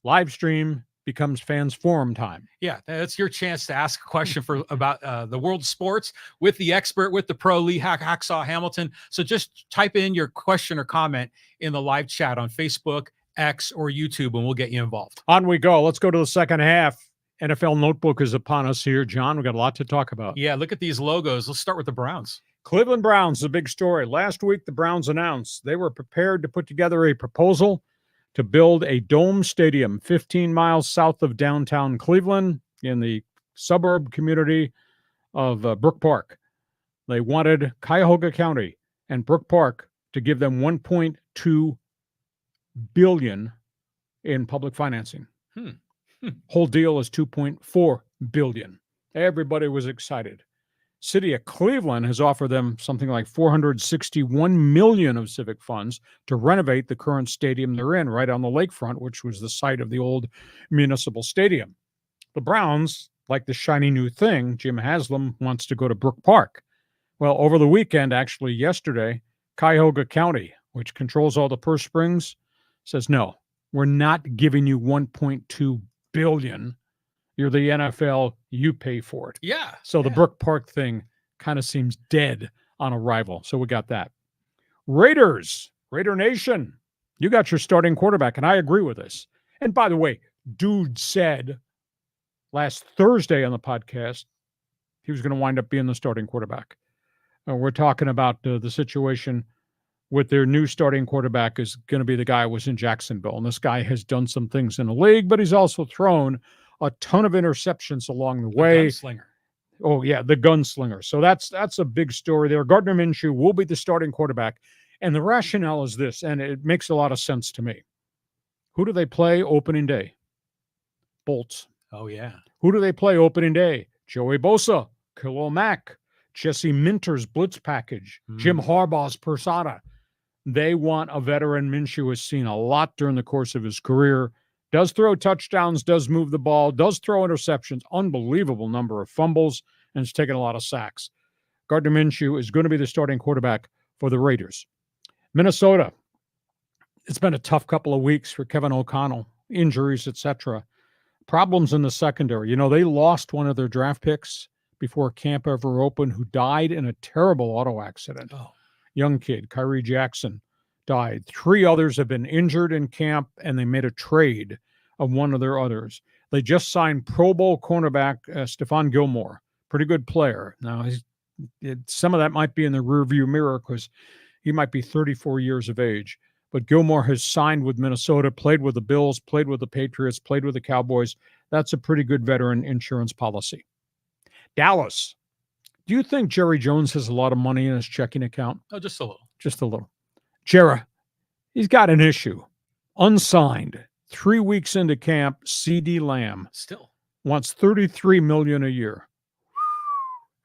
live stream becomes fans forum time. Yeah, that's your chance to ask a question about the world of sports with the expert, with the pro, Lee Hacksaw Hamilton. So just type in your question or comment in the live chat on Facebook, X, or YouTube, and we'll get you involved. On we go. Let's go to the second half. NFL Notebook is upon us here, John. We've got a lot to talk about. Yeah, look at these logos. Let's start with the Browns. Cleveland Browns, the big story. Last week, the Browns announced they were prepared to put together a proposal to build a dome stadium 15 miles south of downtown Cleveland in the suburb community of Brook Park. They wanted Cuyahoga County and Brook Park to give them $1.2 billion in public financing. Whole deal is $2.4 billion. Everybody was excited. City of Cleveland has offered them something like $461 million of civic funds to renovate the current stadium they're in, right on the lakefront, which was the site of the old municipal stadium. The Browns, like the shiny new thing, Jim Haslam wants to go to Brook Park. Well, over the weekend, actually yesterday, Cuyahoga County, which controls all the purse strings, says, no, we're not giving you $1.2 billion. You're the NFL, you pay for it. Yeah. So the Brook Park thing kind of seems dead on arrival. So we got that. Raider Nation, you got your starting quarterback, and I agree with this. And by the way, dude said last Thursday on the podcast he was going to wind up being the starting quarterback. We're talking about the situation with their new starting quarterback is going to be the guy who was in Jacksonville. And this guy has done some things in the league, but he's also thrown a ton of interceptions along the way. Gunslinger. Oh, yeah, the gunslinger. So that's a big story there. Gardner Minshew will be the starting quarterback. And the rationale is this, and it makes a lot of sense to me. Who do they play opening day? Bolts. Oh, yeah. Who do they play opening day? Joey Bosa, Khalil Mack, Jesse Minter's blitz package, Jim Harbaugh's persona. They want a veteran. Minshew has seen a lot during the course of his career. Does throw touchdowns, does move the ball, does throw interceptions, unbelievable number of fumbles, and has taken a lot of sacks. Gardner Minshew is going to be the starting quarterback for the Raiders. Minnesota, it's been a tough couple of weeks for Kevin O'Connell, injuries, etc. Problems in the secondary. They lost one of their draft picks before camp ever opened, who died in a terrible auto accident. Oh. Young kid, Kyrie Jackson, died. 3 others have been injured in camp, and they made a trade of one of their others. They just signed Pro Bowl cornerback Stephon Gilmore, pretty good player. Now, some of that might be in the rearview mirror because he might be 34 years of age. But Gilmore has signed with Minnesota, played with the Bills, played with the Patriots, played with the Cowboys. That's a pretty good veteran insurance policy. Dallas. Do you think Jerry Jones has a lot of money in his checking account? Oh, just a little. Just a little. Jerry, he's got an issue. Unsigned. 3 weeks into camp, CD Lamb. Still. Wants $33 million a year.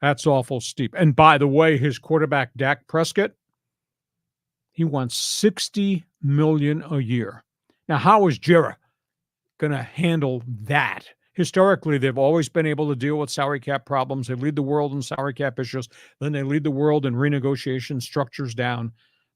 That's awful steep. And by the way, his quarterback, Dak Prescott, he wants $60 million a year. Now, how is Jerry going to handle that? Historically, they've always been able to deal with salary cap problems. They lead the world in salary cap issues. Then they lead the world in renegotiation structures down.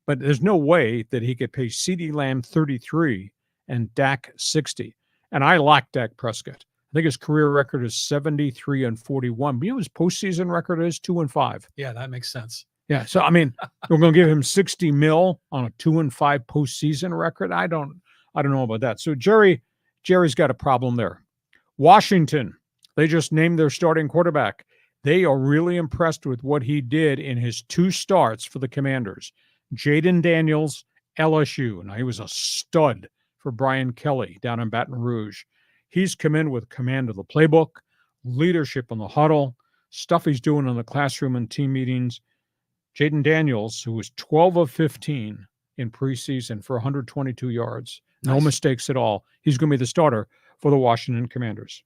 But there's no way that he could pay CeeDee Lamb 33 and Dak 60. And I like Dak Prescott. I think his career record is 73-41. But his postseason record is 2-5. Yeah, that makes sense. Yeah, so we're going to give him $60 million on a 2-5 postseason record. I don't know about that. So Jerry's got a problem there. Washington, they just named their starting quarterback. They are really impressed with what he did in his 2 starts for the Commanders. Jaden Daniels, LSU. Now, he was a stud for Brian Kelly down in Baton Rouge. He's come in with command of the playbook, leadership in the huddle, stuff he's doing in the classroom and team meetings. Jaden Daniels, who was 12 of 15 in preseason for 122 yards. No mistakes at all. He's going to be the starter for the Washington Commanders.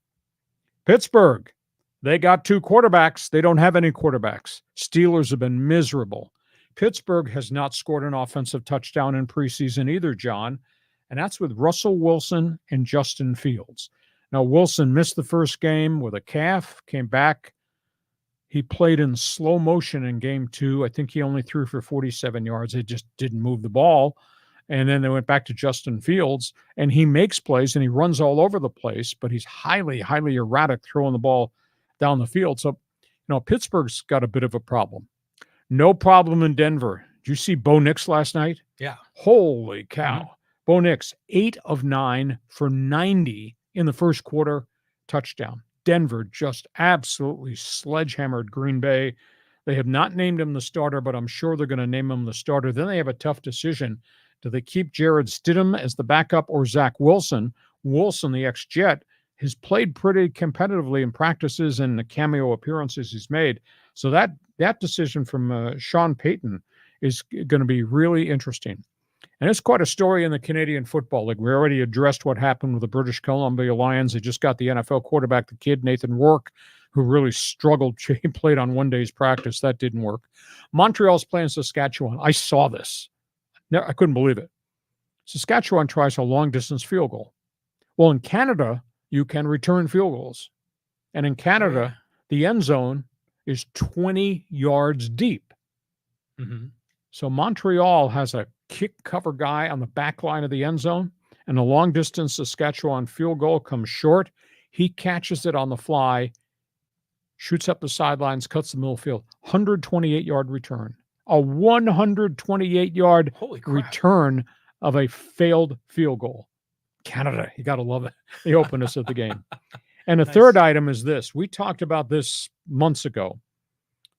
Pittsburgh, they got 2 quarterbacks. They don't have any quarterbacks. Steelers have been miserable. Pittsburgh has not scored an offensive touchdown in preseason either, John, and that's with Russell Wilson and Justin Fields. Now, Wilson missed the first game with a calf, came back. He played in slow motion in game 2. I think he only threw for 47 yards. It just didn't move the ball. And then they went back to Justin Fields, and he makes plays, and he runs all over the place, but he's highly, highly erratic throwing the ball down the field. So, Pittsburgh's got a bit of a problem. No problem in Denver. Did you see Bo Nix last night? Yeah. Holy cow. Mm-hmm. Bo Nix, 8 of 9 for 90 in the first quarter, touchdown. Denver just absolutely sledgehammered Green Bay. They have not named him the starter, but I'm sure they're going to name him the starter. Then they have a tough decision. Do they keep Jared Stidham as the backup or Zach Wilson? Wilson, the ex-Jet, has played pretty competitively in practices and the cameo appearances he's made. So that decision from Sean Payton is going to be really interesting. And it's quite a story in the Canadian Football League. We already addressed what happened with the British Columbia Lions. They just got the NFL quarterback, the kid, Nathan Rourke, who really struggled. He played on one day's practice. That didn't work. Montreal's playing Saskatchewan. I saw this. I couldn't believe it. Saskatchewan tries a long-distance field goal. Well, in Canada, you can return field goals. And in Canada, the end zone is 20 yards deep. Mm-hmm. So Montreal has a kick cover guy on the back line of the end zone, and the long-distance Saskatchewan field goal comes short. He catches it on the fly, shoots up the sidelines, cuts the middle field. 128-yard return. A 128-yard return of a failed field goal. Canada, you got to love it. The openness of the game. And the third item is this. We talked about this months ago.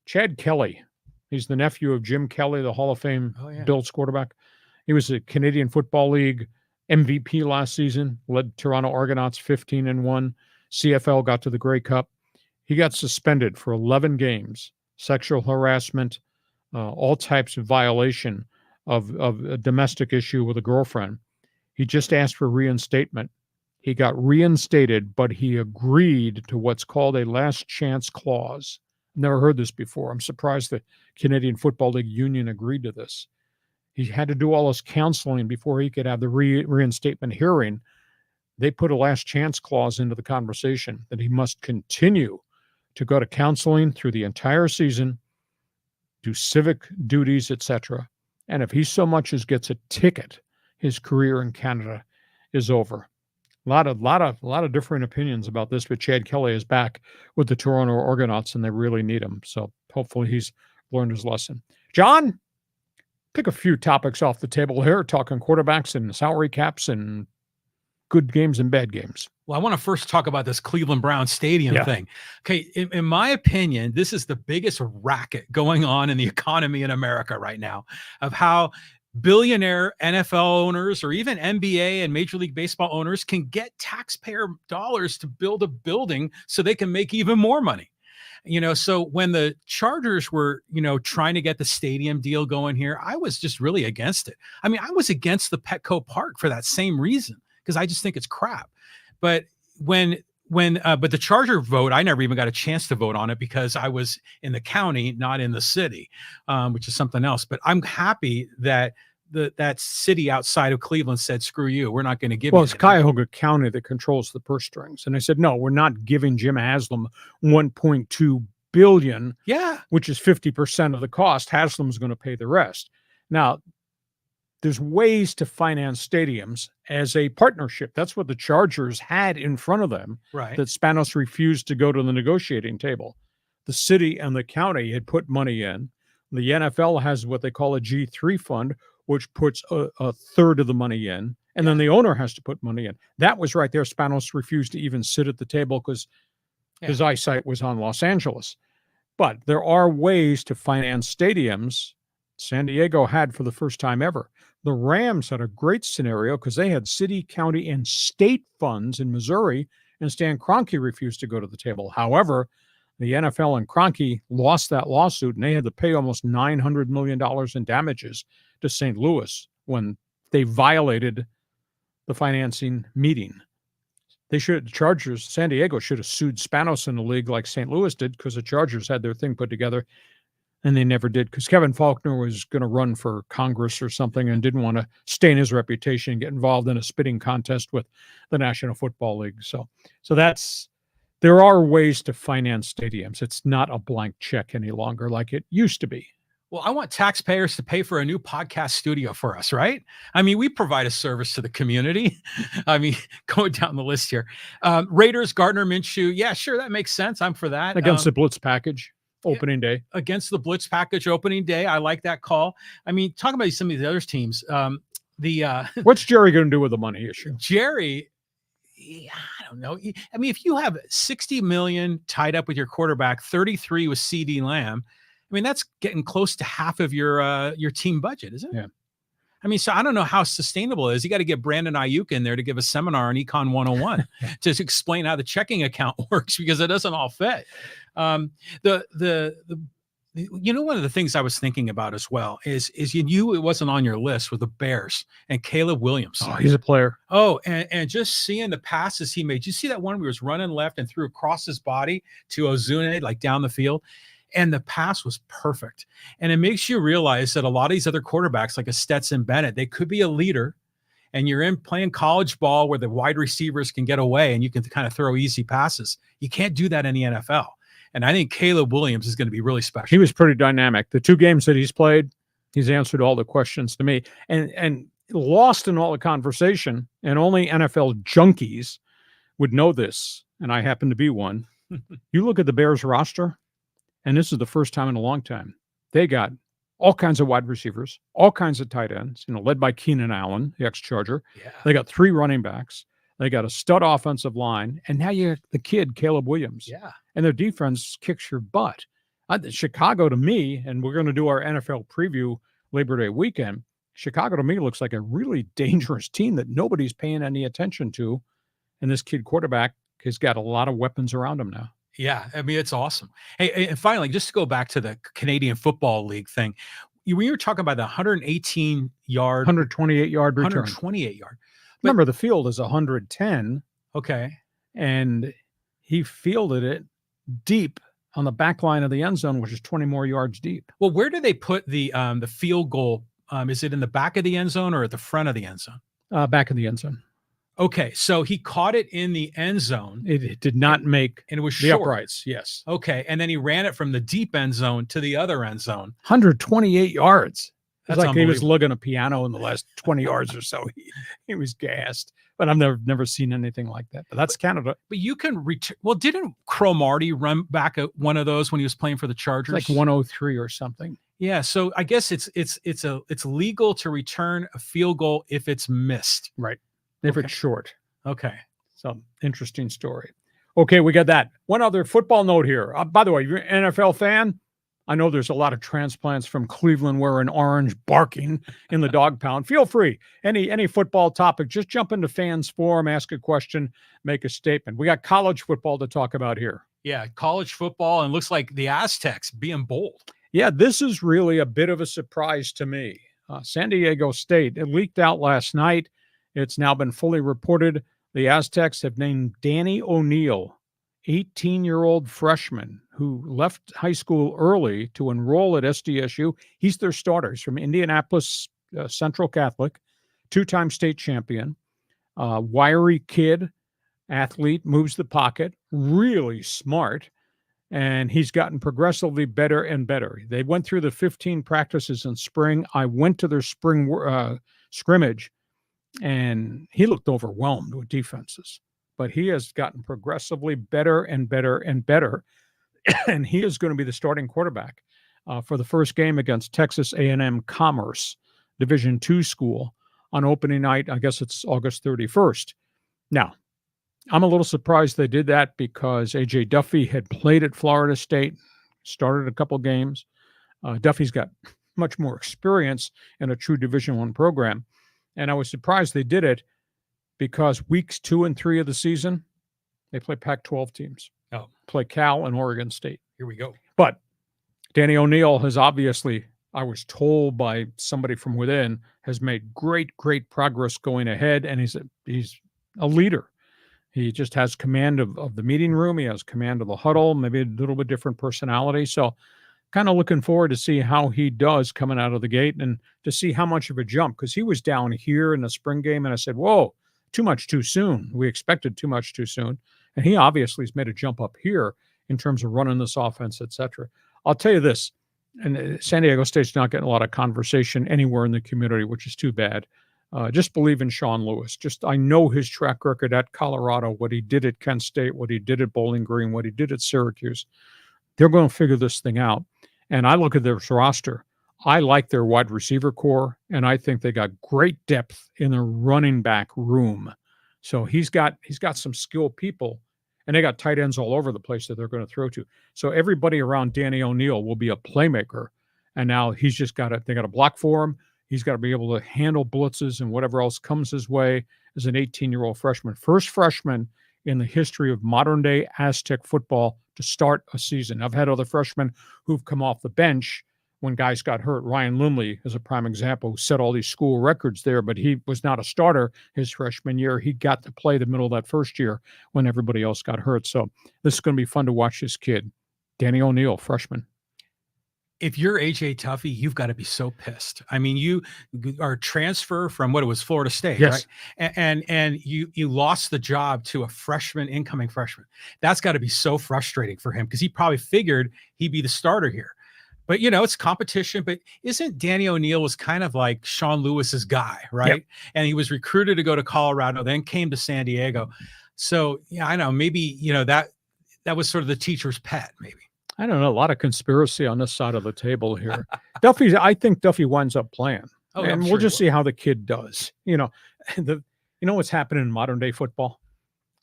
Chad Kelly. He's the nephew of Jim Kelly, the Hall of Fame Bills quarterback. He was a Canadian Football League MVP last season, led Toronto Argonauts 15-1. CFL got to the Grey Cup. He got suspended for 11 games, sexual harassment, all types of violation of a domestic issue with a girlfriend. He just asked for reinstatement. He got reinstated, but he agreed to what's called a last chance clause. Never heard this before. I'm surprised the Canadian Football League Union agreed to this. He had to do all his counseling before he could have the reinstatement hearing. they put a last chance clause into the conversation that he must continue to go to counseling through the entire season, do civic duties, etc. And if he so much as gets a ticket, his career in Canada is over. A lot of different opinions about this, but Chad Kelly is back with the Toronto Argonauts, and they really need him. So hopefully he's learned his lesson. John, pick a few topics off the table here, talking quarterbacks and salary caps and good games and bad games. Well, I want to first talk about this Cleveland Browns stadium thing. Okay, in my opinion, this is the biggest racket going on in the economy in America right now, of how billionaire NFL owners or even NBA and Major League Baseball owners can get taxpayer dollars to build a building so they can make even more money. So when the Chargers were, trying to get the stadium deal going here, I was just really against it. I mean, I was against the Petco Park for that same reason, because I just think it's crap. But but the Charger vote, I never even got a chance to vote on it because I was in the county, not in the city, which is something else. But I'm happy that that city outside of Cleveland said, screw you, we're not going to give you. Well, it's Cuyahoga County that controls the purse strings. And they said, no, we're not giving Jim Haslam $1.2 billion, which is 50% of the cost. Haslam's going to pay the rest. Now, there's ways to finance stadiums as a partnership. That's what the Chargers had in front of them, right? That Spanos refused to go to the negotiating table. The city and the county had put money in. The NFL has what they call a G3 fund, which puts a third of the money in, and then the owner has to put money in. That was right there. Spanos refused to even sit at the table because his eyesight was on Los Angeles. But there are ways to finance stadiums. San Diego had for the first time ever. The Rams had a great scenario because they had city, county, and state funds in Missouri, and Stan Kroenke refused to go to the table. However, the NFL and Kroenke lost that lawsuit, and they had to pay almost $900 million in damages to St. Louis when they violated the financing meeting. The Chargers, San Diego should have sued Spanos in the league like St. Louis did, because the Chargers had their thing put together, and they never did, because Kevin Faulkner was going to run for Congress or something and didn't want to stain his reputation and get involved in a spitting contest with the National Football League. So there are ways to finance stadiums. It's not a blank check any longer like it used to be. Well, I want taxpayers to pay for a new podcast studio for us, right? I mean, we provide a service to the community. I mean, going down the list here. Raiders, Gardner Minshew. Yeah, sure, that makes sense. I'm for that. Against the Blitz package, opening day. Against the Blitz package, opening day. I like that call. I mean, talking about some of the other teams. What's Jerry going to do with the money issue? Jerry, I don't know. I mean, if you have $60 million tied up with your quarterback, 33 with CD Lamb, I mean, that's getting close to half of your team budget, isn't it? Yeah. I mean, so I don't know how sustainable it is. You got to get Brandon Ayuk in there to give a seminar on Econ 101 to explain how the checking account works, because it doesn't all fit. One of the things I was thinking about as well is you knew it wasn't on your list with the Bears and Caleb Williams. Oh, he's a player. Oh, and just seeing the passes he made. You see that one where he was running left and threw across his body to Ozune, like down the field? And the pass was perfect. And it makes you realize that a lot of these other quarterbacks, like a Stetson Bennett, they could be a leader, and you're in playing college ball where the wide receivers can get away and you can kind of throw easy passes. You can't do that in the NFL. And I think Caleb Williams is going to be really special. He was pretty dynamic. The 2 games that he's played, he's answered all the questions to me, and lost in all the conversation, and only NFL junkies would know this, and I happen to be one. You look at the Bears roster, and this is the first time in a long time, they got all kinds of wide receivers, all kinds of tight ends, led by Keenan Allen, the ex-Charger. Yeah. They got 3 running backs. They got a stud offensive line, and now you have the kid, Caleb Williams. Yeah. And their defense kicks your butt. Chicago, to me, and we're going to do our NFL preview Labor Day weekend, Chicago, to me, looks like a really dangerous team that nobody's paying any attention to. And this kid quarterback has got a lot of weapons around him now. Yeah, I mean, it's awesome. Hey, and finally, just to go back to the Canadian Football League thing, we were talking about the 128-yard return. 128-yard. Remember, the field is 110. Okay. And he fielded it deep on the back line of the end zone, which is 20 more yards deep. Well, where do they put the field goal? Is it in the back of the end zone or at the front of the end zone? Back of the end zone. Okay, so he caught it in the end zone. It did not make and it was the short. uprights. Yes. Okay, and then he ran it from the deep end zone to the other end zone. 128 yards. It's That's like he was unbelievable. lugging a piano in the last 20 yards or so. He was gassed. But I've never seen anything like that. But that's Canada. But you can return. Well, didn't Cromartie run back at one of those when he was playing for the Chargers? It's like 103 or something. Yeah, so I guess it's legal to return a field goal if it's missed. Right. If Okay. it's short. Okay. So interesting story. Okay, we got that. One other football note here. By the way, you're an NFL fan. I know there's a lot of transplants from Cleveland wearing orange, barking in the dog pound. Feel free. Any football topic, just jump into Fans Forum, ask a question, make a statement. We got college football to talk about here. Yeah, college football, and looks like the Aztecs being bold. Yeah, this is really a bit of a surprise to me. San Diego State, it leaked out last night. It's now been fully reported. The Aztecs have named Danny O'Neill, 18-year-old freshman who left high school early to enroll at SDSU. He's their starter. He's from Indianapolis Central Catholic, two-time state champion, wiry kid, athlete, moves the pocket, really smart, and he's gotten progressively better and better. They went through the 15 practices in spring. I went to their spring scrimmage, and he looked overwhelmed with defenses. But he has gotten progressively better and better and better, and he is going to be the starting quarterback for the first game against Texas A&M Commerce, Division II school, on opening night. I guess it's August 31st. Now, I'm a little surprised they did that because A.J. Duffy had played at Florida State, started a couple games. Duffy's got much more experience in a true Division I program, and I was surprised they did it because weeks 2 and 3 of the season, they play Pac-12 teams. Oh, Play Cal and Oregon State. here we go. But Danny O'Neill has obviously, I was told by somebody from within, has made great progress going ahead, and he's a leader. He just has command of the meeting room. He has command of the huddle, maybe a little bit different personality. So kind of looking forward to see how he does coming out of the gate and to see how much of a jump, because he was down here in the spring game, and I said, whoa, too much too soon. We expected too much too soon. And he obviously has made a jump up here in terms of running this offense, et cetera. I'll tell you this, and San Diego State's not getting a lot of conversation anywhere in the community, which is too bad. Just believe in Sean Lewis. I know his track record at Colorado, what he did at Kent State, what he did at Bowling Green, what he did at Syracuse. They're going to figure this thing out. And I look at their roster. I like their wide receiver core, and I think they got great depth in their running back room. So he's got some skilled people, and they got tight ends all over the place that they're going to throw to. So everybody around Danny O'Neill will be a playmaker. And now he's just they got to block for him. He's got to be able to handle blitzes and whatever else comes his way as an 18-year-old freshman. First freshman in the history of modern-day Aztec football to start a season. I've had other freshmen who've come off the bench when guys got hurt. Ryan Lindley is a prime example, who set all these school records there, but he was not a starter his freshman year. He got to play the middle of that first year when everybody else got hurt. So this is going to be fun to watch this kid. Danny O'Neill, freshman. If you're AJ Tuffy, you've got to be so pissed. I mean, you are transfer from what it was Florida State, yes, right? And you lost the job to a incoming freshman. That's got to be so frustrating for him because he probably figured he'd be the starter here. But it's competition. But isn't Danny O'Neill was kind of like Sean Lewis's guy, right? Yep. And he was recruited to go to Colorado, then came to San Diego. So yeah, I know maybe that was sort of the teacher's pet, maybe. I don't know. A lot of conspiracy on this side of the table here. I think Duffy winds up playing. Oh, and we'll just see how the kid does. What's happening in modern day football?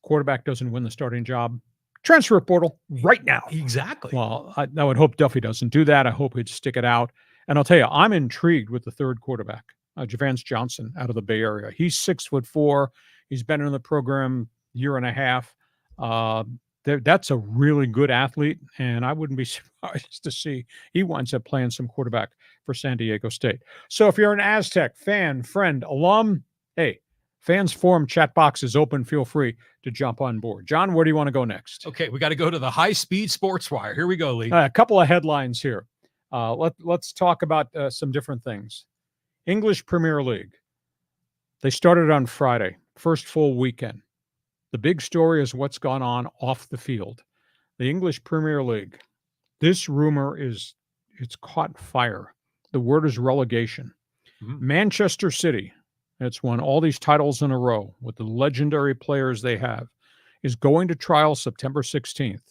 Quarterback doesn't win the starting job. Transfer portal right now. Exactly. Well, I would hope Duffy doesn't do that. I hope he'd stick it out. And I'll tell you, I'm intrigued with the third quarterback, Javance Johnson out of the Bay Area. He's 6'4". He's been in the program year and a half. That's a really good athlete, and I wouldn't be surprised to see he winds up playing some quarterback for San Diego State. So if you're an Aztec fan, friend, alum, hey, Fans Forum chat box is open. Feel free to jump on board. John, where do you want to go next? Okay, we got to go to the high-speed sports wire. Here we go, Lee. A couple of headlines here. Let's talk about some different things. English Premier League. They started on Friday. first full weekend. The big story is what's gone on off the field. The English Premier League. This rumor it's caught fire. The word is relegation. Manchester City, that's won all these titles in a row with the legendary players they have, is going to trial September 16th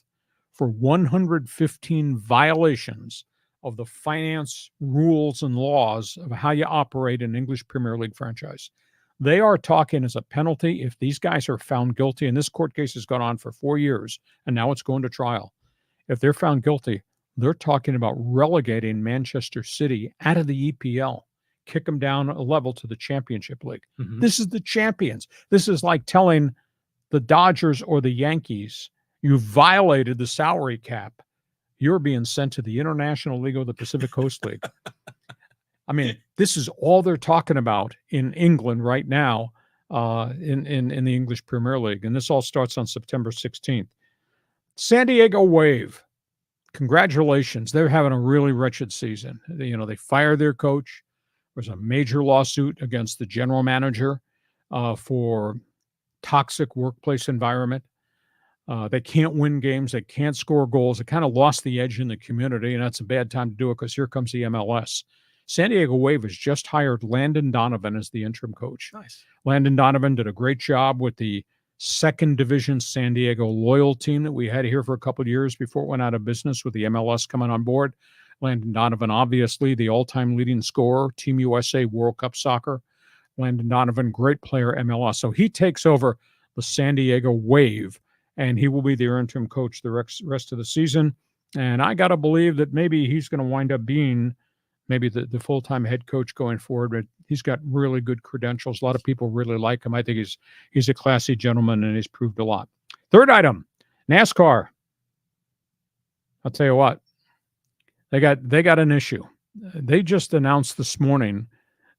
for 115 violations of the finance rules and laws of how you operate an English Premier League franchise. They are talking as a penalty if these guys are found guilty, and this court case has gone on for 4 years, and now it's going to trial. If they're found guilty, they're talking about relegating Manchester City out of the EPL, kick them down a level to the Championship League. This is the champions. This is like telling the Dodgers or the Yankees, you violated the salary cap. You're being sent to the International League or the Pacific Coast League. I mean, this is all they're talking about in England right now in the English Premier League. And this all starts on September 16th. San Diego Wave. Congratulations. They're having a really wretched season. They fired their coach. There was a major lawsuit against the general manager for toxic workplace environment. They can't win games. They can't score goals. They kind of lost the edge in the community, and that's a bad time to do it because here comes the MLS. San Diego Wave has just hired Landon Donovan as the interim coach. Nice. Landon Donovan did a great job with the second division San Diego Loyal team that we had here for a couple of years before it went out of business with the MLS coming on board. Landon Donovan, obviously the all-time leading scorer, Team USA World Cup Soccer. Landon Donovan, great player, MLS. So he takes over the San Diego Wave, and he will be their interim coach the rest of the season. And I got to believe that maybe he's going to wind up being maybe the full-time head coach going forward, but he's got really good credentials. A lot of people really like him. I think he's a classy gentleman, and he's proved a lot. Third item, NASCAR. I'll tell you what, they got an issue. They just announced this morning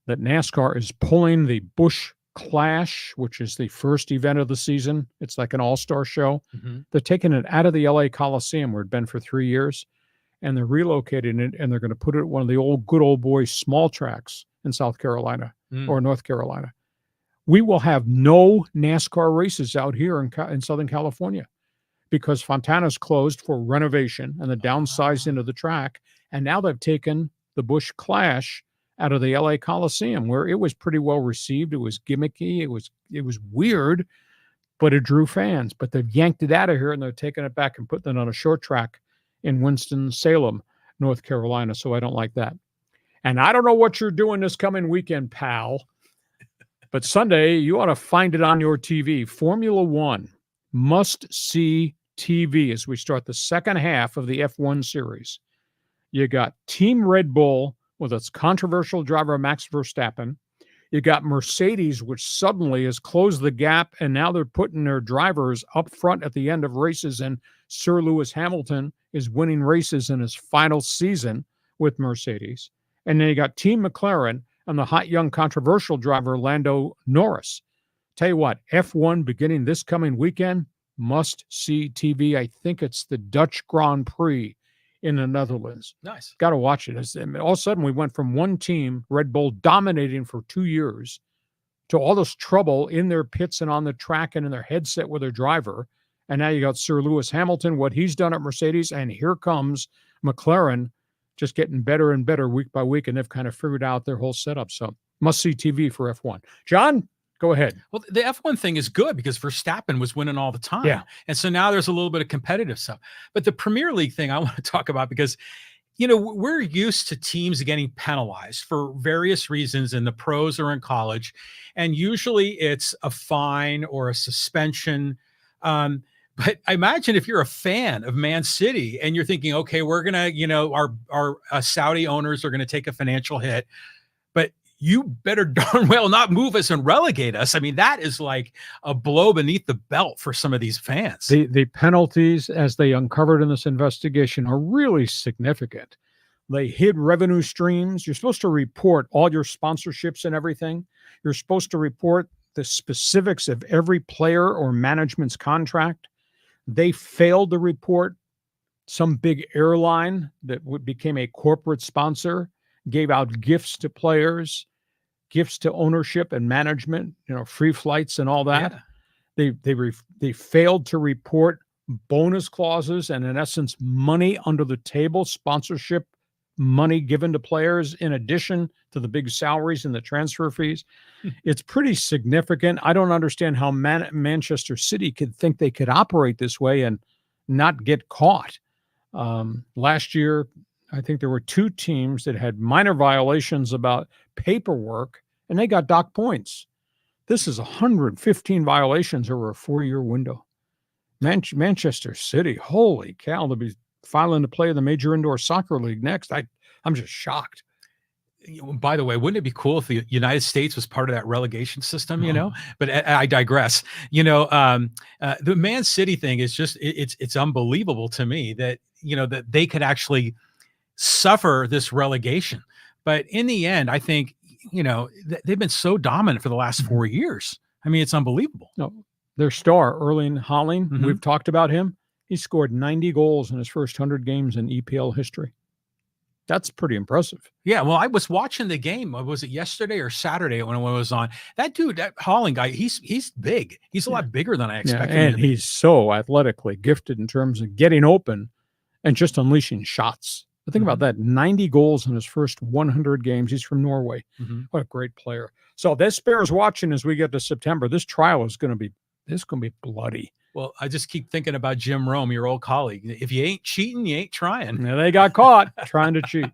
that NASCAR is pulling the Busch Clash, which is the first event of the season. It's like an all-star show. They're taking it out of the LA Coliseum where it'd been for 3 years, and they're relocating it, and they're going to put it at one of the good old boys small tracks in South Carolina or North Carolina. We will have no NASCAR races out here in Southern California because Fontana's closed for renovation and the downsizing of the track, and now they've taken the Busch Clash out of the LA Coliseum, where it was pretty well received. It was gimmicky. It was weird, but it drew fans. But they've yanked it out of here, and they're taking it back and putting it on a short track in Winston-Salem, North Carolina. So I don't like that. And I don't know what you're doing this coming weekend, pal, but Sunday you ought to find it on your TV. Formula One, must-see TV as we start the second half of the F1 series. You got Team Red Bull with its controversial driver Max Verstappen. You got Mercedes, which suddenly has closed the gap, and now they're putting their drivers up front at the end of races, and Sir Lewis Hamilton is winning races in his final season with Mercedes. And then you got Team McLaren and the hot young controversial driver Lando Norris. Tell you what, F1 beginning this coming weekend, must-see TV. I think it's the Dutch Grand Prix in the Netherlands. Nice. Got to watch it. All of a sudden, we went from one team, Red Bull, dominating for 2 years, to all this trouble in their pits and on the track and in their headset with their driver. And now you got Sir Lewis Hamilton, what he's done at Mercedes, and here comes McLaren just getting better and better week by week, and they've kind of figured out their whole setup. So must-see TV for F1. John, go ahead. Well, the F1 thing is good because Verstappen was winning all the time. Yeah. And so now there's a little bit of competitive stuff. But the Premier League thing I want to talk about because, we're used to teams getting penalized for various reasons in the pros or in college. And usually it's a fine or a suspension. But I imagine if you're a fan of Man City and you're thinking, okay, we're going to, our Saudi owners are going to take a financial hit, but you better darn well not move us and relegate us. I mean, that is like a blow beneath the belt for some of these fans. The penalties, as they uncovered in this investigation, are really significant. They hid revenue streams. You're supposed to report all your sponsorships and everything. You're supposed to report the specifics of every player or management's contract. They failed to report some big airline that became a corporate sponsor, gave out gifts to players, gifts to ownership and management, free flights and all that. Yeah. They failed to report bonus clauses and, in essence, money under the table, sponsorship money given to players in addition to the big salaries and the transfer fees. It's pretty significant. I don't understand how Manchester City could think they could operate this way and not get caught. Last year, I think there were 2 teams that had minor violations about paperwork, and they got docked points. This is 115 violations over a 4-year window. Manchester City, holy cow, they'll be filing to play in the Major Indoor Soccer League next. I'm just shocked. By the way, wouldn't it be cool if the United States was part of that relegation system, But I digress. The Man City thing is just, it's unbelievable to me that, that they could actually suffer this relegation. But in the end, I think, they've been so dominant for the last 4 years. I mean, it's unbelievable. No, their star, Erling Haaland, we've talked about him. He scored 90 goals in his first 100 games in EPL history. That's pretty impressive. Yeah, well, I was watching the game. Was it yesterday or Saturday when it was on? That dude, that Haaland guy, he's big. He's a lot bigger than I expected. And he's so athletically gifted in terms of getting open and just unleashing shots. But think about that, 90 goals in his first 100 games. He's from Norway. What a great player. So this bears watching as we get to September. This trial is going to be bloody. Well, I just keep thinking about Jim Rome, your old colleague. If you ain't cheating, you ain't trying. Yeah, they got caught trying to cheat.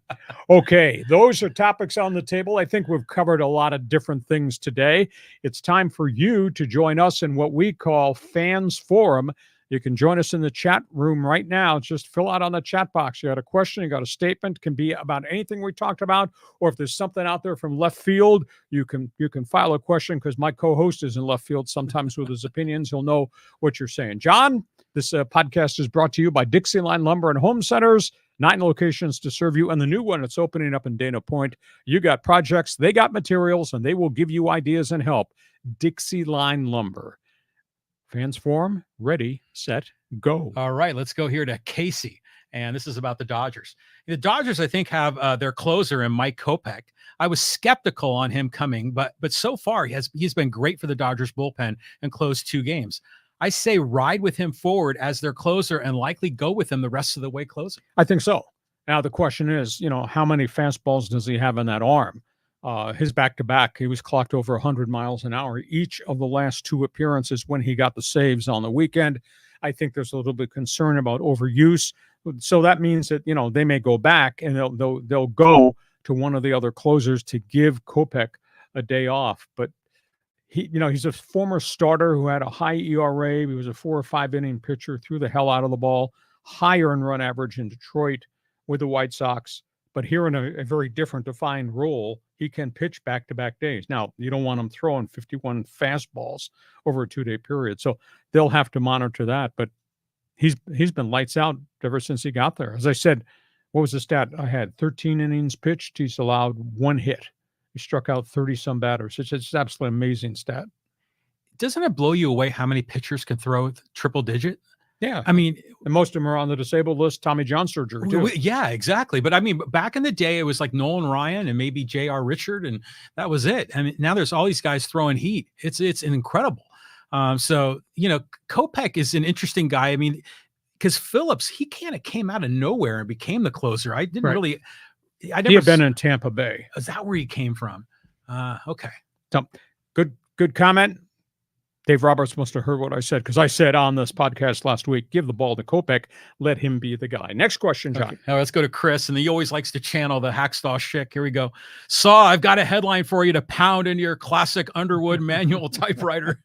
Okay, those are topics on the table. I think we've covered a lot of different things today. It's time for you to join us in what we call Fans Forum. You can join us in the chat room right now. Just fill out on the chat box. You got a question, you got a statement, can be about anything we talked about, or if there's something out there from left field, you can file a question because my co-host is in left field sometimes with his opinions. He'll know what you're saying. John, this podcast is brought to you by DIXIELINE Lumber and Home Centers. 9 locations to serve you, and the new one that's opening up in Dana Point. You got projects, they got materials, and they will give you ideas and help. DIXIELINE Lumber. Fans Forum, ready, set, go. All right, let's go here to Casey. And this is about the Dodgers. The Dodgers, I think, have their closer in Mike Kopech. I was skeptical on him coming, but so far he's been great for the Dodgers bullpen and closed 2 games. I say ride with him forward as their closer and likely go with him the rest of the way closing. I think so. Now the question is, how many fastballs does he have in that arm? His back-to-back, he was clocked over 100 miles an hour each of the last 2 appearances when he got the saves on the weekend. I think there's a little bit of concern about overuse. So that means that, they may go back and they'll go to one of the other closers to give Kopech a day off. But he's a former starter who had a high ERA. He was a 4 or 5 inning pitcher, threw the hell out of the ball, high earned run average in Detroit with the White Sox. But here in a very different defined role, he can pitch back-to-back days. Now, you don't want him throwing 51 fastballs over a 2-day period. So they'll have to monitor that. But he's been lights out ever since he got there. As I said, what was the stat I had? 13 innings pitched. He's allowed 1 hit. He struck out 30-some batters. It's just absolutely amazing stat. Doesn't it blow you away how many pitchers can throw triple digit? Yeah. I mean, and most of them are on the disabled list, Tommy John surgery, too. Yeah, exactly. But I mean, back in the day, it was like Nolan Ryan and maybe J.R. Richard, and that was it. I mean, now there's all these guys throwing heat. It's incredible. So, Kopech is an interesting guy. I mean, because Phillips, he kind of came out of nowhere and became the closer. I didn't really. He had been in Tampa Bay. Is that where he came from? Okay. So, good comment. Dave Roberts must have heard what I said, because I said on this podcast last week, give the ball to Kopech, let him be the guy. Next question, John. Okay. Now let's go to Chris, and he always likes to channel the Hacksaw Schick. Here we go. Saw, I've got a headline for you to pound into your classic Underwood manual typewriter.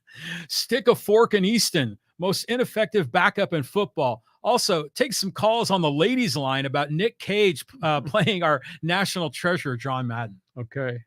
Stick a fork in Easton, most ineffective backup in football. Also, take some calls on the ladies' line about Nick Cage playing our national treasure, John Madden. Okay.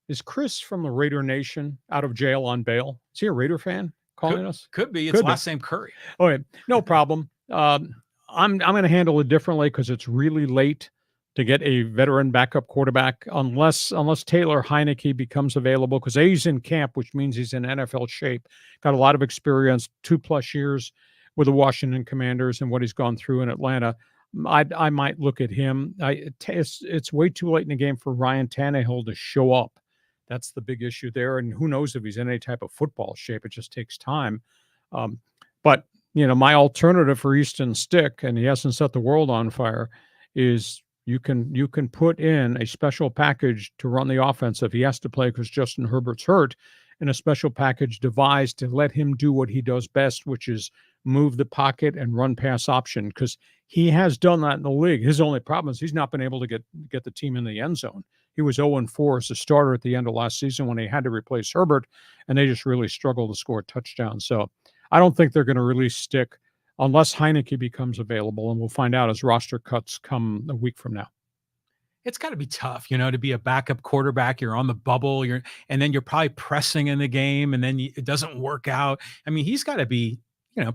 Is Chris from the Raider Nation out of jail on bail? Is he a Raider fan calling us? Could be. It's last name Curry. Okay, no problem. I'm going to handle it differently because it's really late to get a veteran backup quarterback unless Taylor Heineke becomes available, because he's in camp, which means he's in NFL shape. Got a lot of experience, 2+ years with the Washington Commanders and what he's gone through in Atlanta. I might look at him. It's way too late in the game for Ryan Tannehill to show up. That's the big issue there. And who knows if he's in any type of football shape. It just takes time. But, my alternative for Easton Stick, and he hasn't set the world on fire, is you can put in a special package to run the offense if he has to play because Justin Herbert's hurt, and a special package devised to let him do what he does best, which is move the pocket and run pass option, because he has done that in the league. His only problem is he's not been able to get the team in the end zone. He was 0-4 as a starter at the end of last season when he had to replace Herbert, and they just really struggled to score touchdowns. So I don't think they're going to release Stick unless Heineke becomes available, and we'll find out as roster cuts come a week from now. It's got to be tough, to be a backup quarterback. You're on the bubble, and then you're probably pressing in the game, and then it doesn't work out. I mean, he's got to be,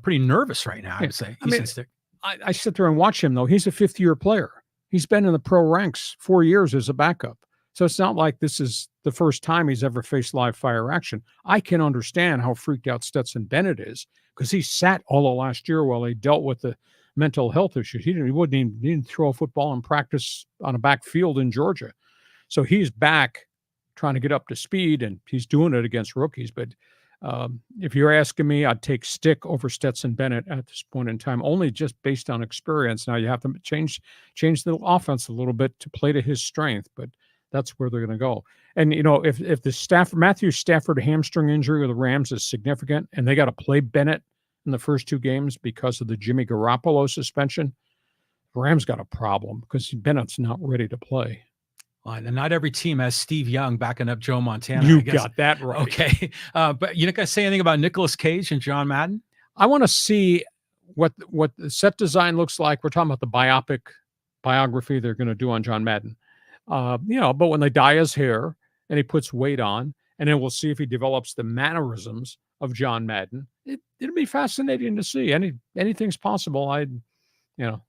pretty nervous right now, I would say. I sit there and watch him, though. He's a fifth-year player. He's been in the pro ranks 4 years as a backup. So it's not like this is the first time he's ever faced live fire action. I can understand how freaked out Stetson Bennett is because he sat all of last year while he dealt with the mental health issues. He didn't throw a football in practice on a backfield in Georgia. So he's back trying to get up to speed, and he's doing it against rookies. But if you're asking me, I'd take Stick over Stetson Bennett at this point in time, only just based on experience. Now you have to change the offense a little bit to play to his strength, but that's where they're going to go. And, if the Matthew Stafford hamstring injury with the Rams is significant and they got to play Bennett in the first two games because of the Jimmy Garoppolo suspension, the Rams got a problem because Bennett's not ready to play. And not every team has Steve Young backing up Joe Montana. You got that right. Okay. But you're not going to say anything about Nicolas Cage and John Madden? I want to see what the set design looks like. We're talking about the biography they're going to do on John Madden. But when they dye his hair and he puts weight on, and then we'll see if he develops the mannerisms of John Madden. It'll be fascinating to see. Anything's possible.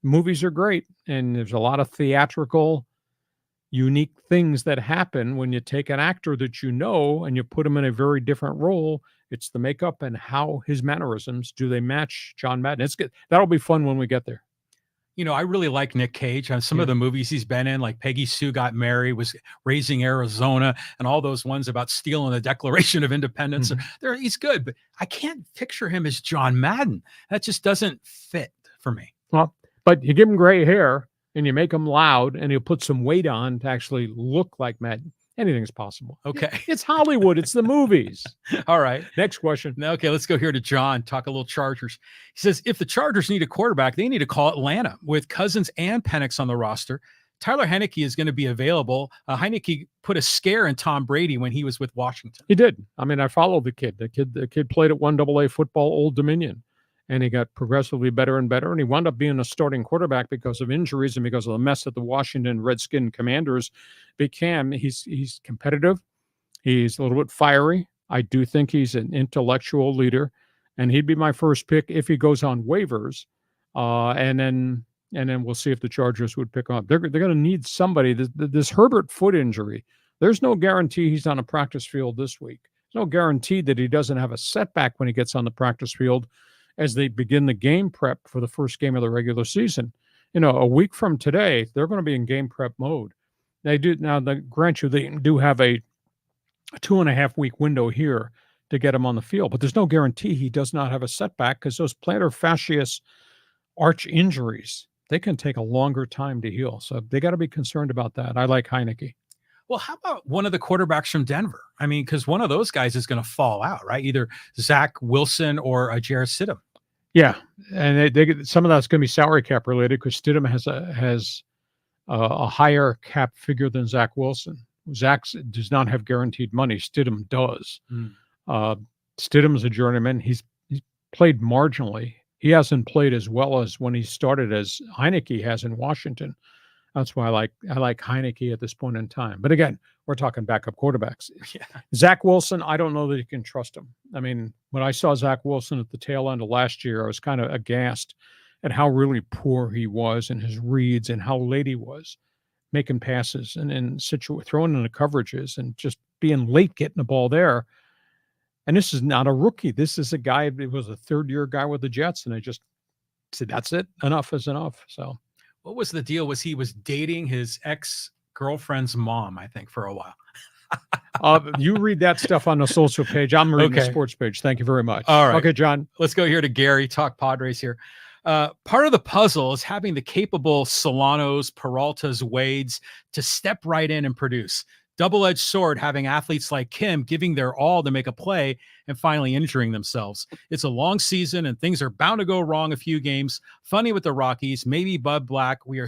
Movies are great, and there's a lot of theatrical, unique things that happen when you take an actor that and you put him in a very different role. It's the makeup and how his mannerisms, do they match John Madden? It's good. That'll be fun when we get there. I really like Nick Cage on some of the movies he's been in, like Peggy Sue Got Married, was Raising Arizona, and all those ones about stealing the Declaration of Independence. Mm-hmm. He's good, but I can't picture him as John Madden. That just doesn't fit for me. Well, but you give him gray hair and you make him loud and you put some weight on to actually look like Madden. Anything's possible. Okay. It's Hollywood. It's the movies. All right. Next question. Okay, let's go here to John, talk a little Chargers. He says, if the Chargers need a quarterback, they need to call Atlanta with Cousins and Penix on the roster. Tyler Heineke is going to be available. Heineke put a scare in Tom Brady when he was with Washington. He did. I followed the kid. The kid played at 1AA football, Old Dominion, and he got progressively better and better. And he wound up being a starting quarterback because of injuries and because of the mess that the Washington Redskin Commanders became. He's competitive. He's a little bit fiery. I do think he's an intellectual leader, and he'd be my first pick if he goes on waivers. And then we'll see if the Chargers would pick up. They're going to need somebody. This Herbert foot injury, there's no guarantee he's on a practice field this week. There's no guarantee that he doesn't have a setback when he gets on the practice field as they begin the game prep for the first game of the regular season. A week from today, they're going to be in game prep mode. They grant you, they do have a 2.5 week window here to get him on the field, but there's no guarantee he does not have a setback because those plantar fasciitis arch injuries, they can take a longer time to heal. So they got to be concerned about that. I like Heineke. Well, how about one of the quarterbacks from Denver? Because one of those guys is going to fall out, right? Either Zach Wilson or Jarrett Stidham. Yeah, and they some of that's going to be salary cap related because Stidham has a higher cap figure than Zach Wilson. Zach does not have guaranteed money. Stidham does. Stidham's a journeyman. He's played marginally. He hasn't played as well as when he started as Heineke has in Washington. That's why I like Heineke at this point in time. But again, we're talking backup quarterbacks. Yeah. Zach Wilson, I don't know that you can trust him. When I saw Zach Wilson at the tail end of last year, I was kind of aghast at how really poor he was in his reads and how late he was making passes and throwing into coverages and just being late getting the ball there. And this is not a rookie. This is a guy that was a third-year guy with the Jets, and I just said, that's it. Enough is enough. So what was the deal? He was dating his ex-girlfriend's mom, I think, for a while. You read that stuff on the social page. I'm reading the Okay. sports page. Thank you very much. All right. Okay, John. Let's go here to Gary, talk Padres here. Part of the puzzle is having the capable Solanos, Peraltas, Wades to step right in and produce. Double-edged sword having athletes like Kim giving their all to make a play and finally injuring themselves. It's a long season and things are bound to go wrong a few games. Funny with the Rockies, maybe Bud Black. We are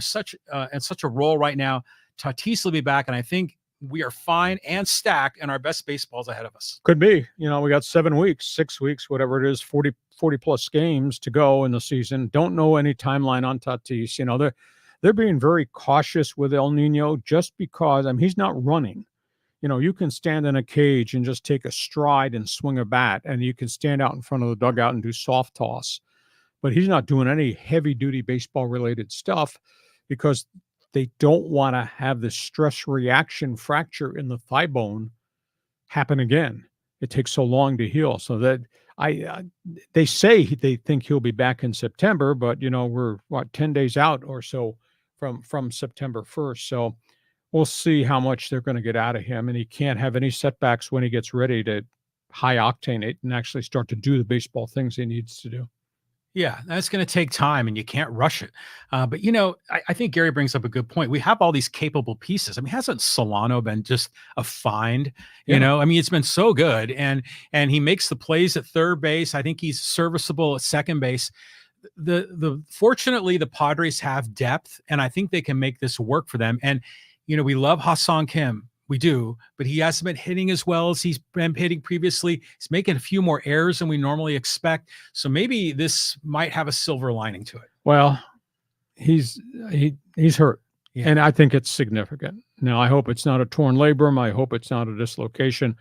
in such a roll right now. Tatis will be back, and I think we are fine and stacked, and our best baseball's ahead of us. Could be. We got 7 weeks, 6 weeks, whatever it is, 40 plus games to go in the season. Don't know any timeline on Tatis. They're being very cautious with El Nino just because he's not running. You can stand in a cage and just take a stride and swing a bat, and you can stand out in front of the dugout and do soft toss. But he's not doing any heavy-duty baseball-related stuff because they don't want to have the stress reaction fracture in the thigh bone happen again. It takes so long to heal. So that they say they think he'll be back in September, but we're 10 days out or so from September 1st. So we'll see how much they're going to get out of him. And he can't have any setbacks when he gets ready to high octane it and actually start to do the baseball things he needs to do. Yeah, that's going to take time and you can't rush it. But, I think Gary brings up a good point. We have all these capable pieces. Hasn't Solano been just a find? Yeah. It's been so good. And he makes the plays at third base. I think he's serviceable at second base. Fortunately, the Padres have depth, and I think they can make this work for them. And, we love Ha-seong Kim. We do, but he hasn't been hitting as well as he's been hitting previously. He's making a few more errors than we normally expect. So maybe this might have a silver lining to it. Well, he's hurt, yeah. And I think it's significant. Now, I hope it's not a torn labrum. I hope it's not a dislocation,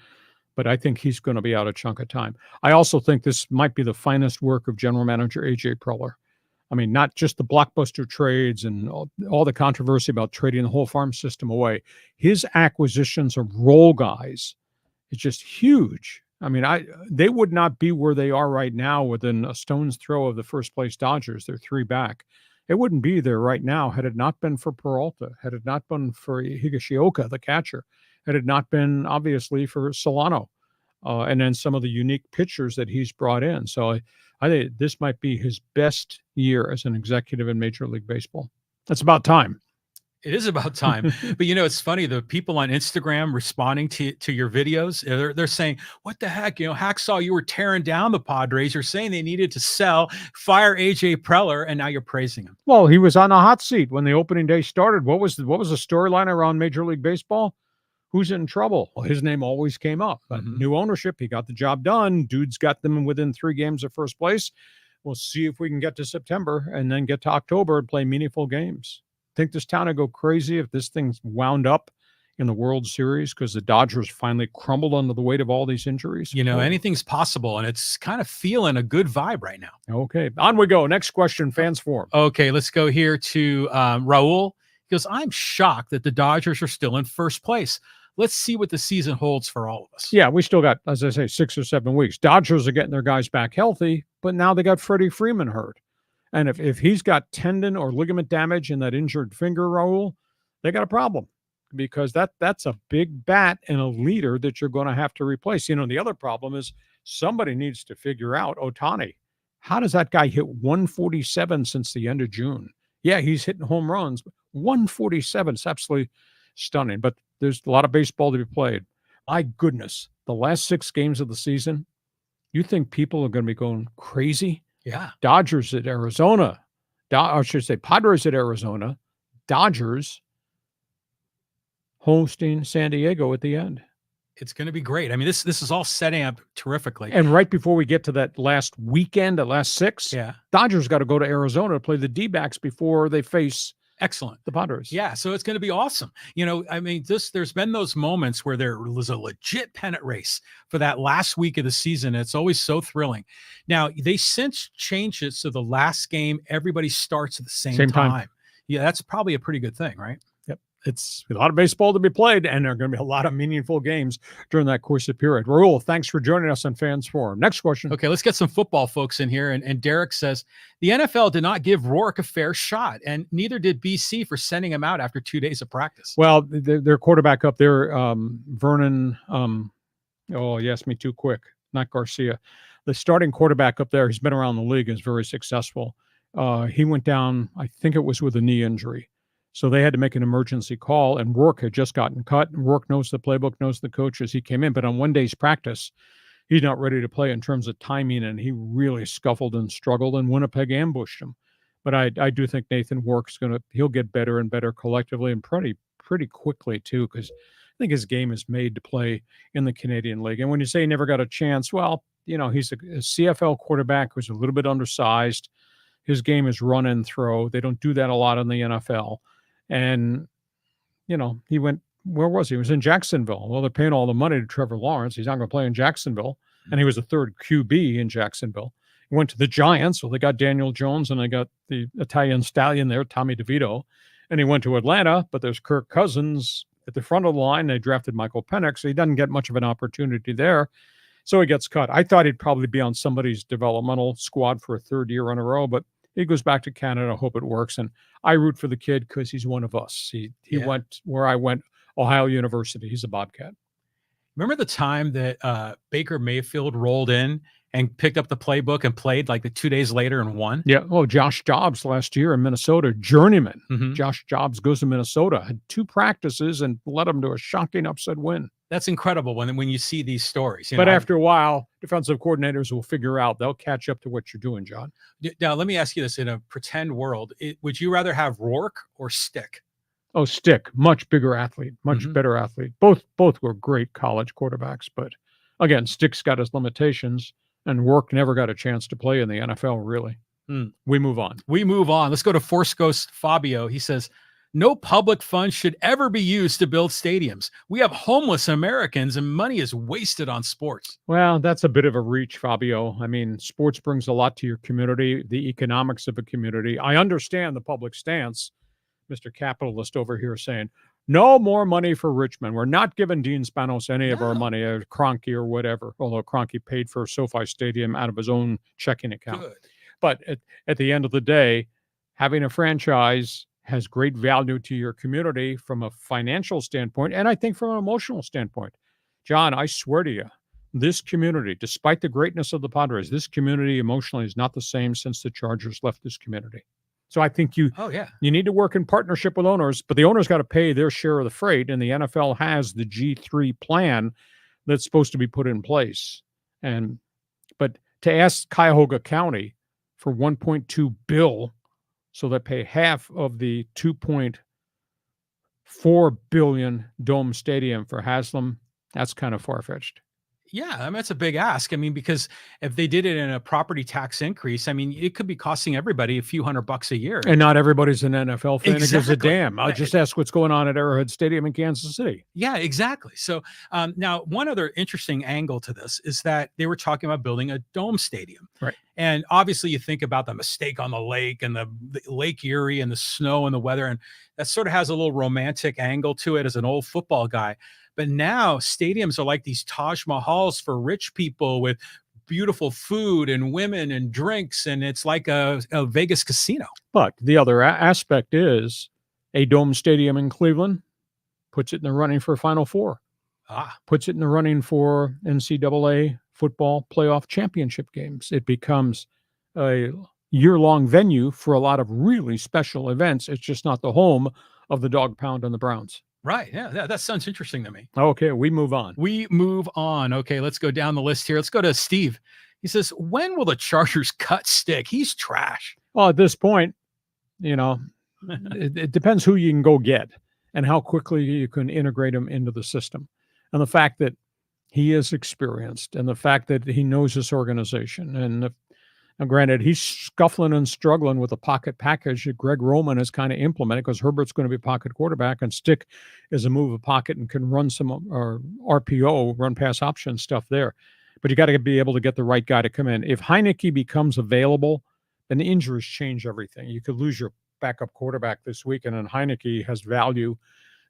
but I think he's going to be out a chunk of time. I also think this might be the finest work of general manager A.J. Preller. Not just the blockbuster trades and all the controversy about trading the whole farm system away. His acquisitions of role guys is just huge. They would not be where they are right now within a stone's throw of the first place Dodgers. They're 3 back. It wouldn't be there right now had it not been for Peralta, had it not been for Higashioka, the catcher, had it not been, obviously, for Solano, and then some of the unique pitchers that he's brought in. So I think this might be his best year as an executive in Major League Baseball. That's about time. It is about time. But it's funny, the people on Instagram responding to your videos, they're saying, what the heck, Hacksaw, you were tearing down the Padres. You're saying they needed to sell, fire AJ Preller, and now you're praising him. Well, he was on the hot seat when the opening day started. What was the storyline around Major League Baseball? Who's in trouble? Well, his name always came up. New ownership, he got the job done. Dude's got them within 3 games of first place. We'll see if we can get to September and then get to October and play meaningful games. Think this town would go crazy if this thing's wound up in the World Series because the Dodgers finally crumbled under the weight of all these injuries. Anything's possible, and it's kind of feeling a good vibe right now. Okay, on we go. Next question, fans forum. Okay, let's go here to Raul. He goes, I'm shocked that the Dodgers are still in first place. Let's see what the season holds for all of us. Yeah, we still got, as I say, 6 or 7 weeks. Dodgers are getting their guys back healthy, but now they got Freddie Freeman hurt. And if he's got tendon or ligament damage in that injured finger, Raul, they got a problem because that's a big bat and a leader that you're going to have to replace. The other problem is somebody needs to figure out Otani. How does that guy hit 147 since the end of June? Yeah, he's hitting home runs, but 147 is absolutely stunning. But there's a lot of baseball to be played. My goodness, the last 6 games of the season, you think people are going to be going crazy? Yeah. Dodgers at Arizona. I should say Padres at Arizona. Dodgers hosting San Diego at the end. It's going to be great. This is all setting up terrifically. And right before we get to that last weekend, the last 6, Dodgers got to go to Arizona to play the D-backs before they face Excellent. the Padres. Yeah, so it's going to be awesome. There's been those moments where there was a legit pennant race for that last week of the season. It's always so thrilling. Now, they since changed it so the last game, everybody starts at the same time. Yeah, that's probably a pretty good thing, right? Yep. it's a lot of baseball to be played, and there are going to be a lot of meaningful games during that course of period. Raul, thanks for joining us on Fans Forum. Next question. Okay, let's get some football folks in here. And Derek says, the NFL did not give Rourke a fair shot, and neither did BC for sending him out after 2 days of practice. Well, their quarterback up there, Vernon, oh, you asked me too quick, not Garcia. The starting quarterback up there, he's been around the league, is very successful. He went down, I think it was with a knee injury. So they had to make an emergency call, and Rourke had just gotten cut. And Rourke knows the playbook, knows the coaches. He came in, but on one day's practice, he's not ready to play in terms of timing, and he really scuffled and struggled, and Winnipeg ambushed him. But I do think Nathan Rourke's he'll get better and better collectively, and pretty quickly too, because I think his game is made to play in the Canadian League. And when you say he never got a chance, well, he's a CFL quarterback who's a little bit undersized. His game is run and throw. They don't do that a lot in the NFL. And, he went, where was he? He was in Jacksonville. Well, they're paying all the money to Trevor Lawrence. He's not going to play in Jacksonville. And he was a third QB in Jacksonville. He went to the Giants. Well, they got Daniel Jones, and they got the Italian stallion there, Tommy DeVito. And he went to Atlanta, but there's Kirk Cousins at the front of the line. They drafted Michael Penix, so he doesn't get much of an opportunity there. So he gets cut. I thought he'd probably be on somebody's developmental squad for a third year in a row, but he goes back to Canada. I hope it works. And I root for the kid because he's one of us. He went where I went, Ohio University. He's a Bobcat. Remember the time that Baker Mayfield rolled in and picked up the playbook and played like the 2 days later and won? Yeah. Oh, Josh Dobbs last year in Minnesota, journeyman. Mm-hmm. Josh Dobbs goes to Minnesota, had 2 practices and led them to a shocking upset win. That's incredible when you see these stories. But after a while, defensive coordinators will figure out. They'll catch up to what you're doing, John. Now, let me ask you this. In a pretend world, would you rather have Rourke or Stick? Oh, Stick, much bigger athlete, much better athlete. Both were great college quarterbacks. But again, Stick's got his limitations, and Rourke never got a chance to play in the NFL, really. We move on. Let's go to Force Ghost Fabio. He says, no public funds should ever be used to build stadiums. We have homeless Americans, and money is wasted on sports. Well, that's a bit of a reach, Fabio. I mean, sports brings a lot to your community, the economics of a community. I understand the public stance. Mr. Capitalist over here saying, no more money for Richmond. We're not giving Dean Spanos any of our money, or Kroenke or whatever, although Kroenke paid for SoFi Stadium out of his own checking account. Good. But at the end of the day, having a franchise has great value to your community from a financial standpoint, and I think from an emotional standpoint. John, I swear to you, this community, despite the greatness of the Padres, this community emotionally is not the same since the Chargers left this community. So I think you need to work in partnership with owners, but the owners got to pay their share of the freight, and the NFL has the G3 plan that's supposed to be put in place. But to ask Cuyahoga County for $1.2 billion, so they pay half of the $2.4 billion dome stadium for Haslam, that's kind of far-fetched. Yeah, I mean, that's a big ask. I mean, because if they did it in a property tax increase, I mean, it could be costing everybody a few $100 a year. And not everybody's an NFL fan. Exactly. It gives a damn. I'll just ask what's going on at Arrowhead Stadium in Kansas City. Yeah, exactly. So now one other interesting angle to this is that they were talking about building a dome stadium. Right. And obviously you think about the mistake on the lake and the Lake Erie and the snow and the weather. And that sort of has a little romantic angle to it as an old football guy. But now stadiums are like these Taj Mahals for rich people with beautiful food and women and drinks. And it's like a Vegas casino. But the other aspect is a dome stadium in Cleveland puts it in the running for Final Four. Puts it in the running for NCAA football playoff championship games. It becomes a year-long venue for a lot of really special events. It's just not the home of the Dog Pound and the Browns. Right. Yeah, that sounds interesting to me. Okay, we move on. Okay, let's go down the list here. Let's go to Steve. He says, when will the Chargers cut Stick? He's trash. Well, at this point, it depends who you can go get and how quickly you can integrate him into the system. And the fact that he is experienced and the fact that he knows this organization. And granted, he's scuffling and struggling with the pocket package that Greg Roman has kind of implemented because Herbert's going to be pocket quarterback and Stick is a move of pocket and can run some RPO, run pass option stuff there. But you got to be able to get the right guy to come in. If Heineke becomes available, then the injuries change everything. You could lose your backup quarterback this weekend, and Heineke has value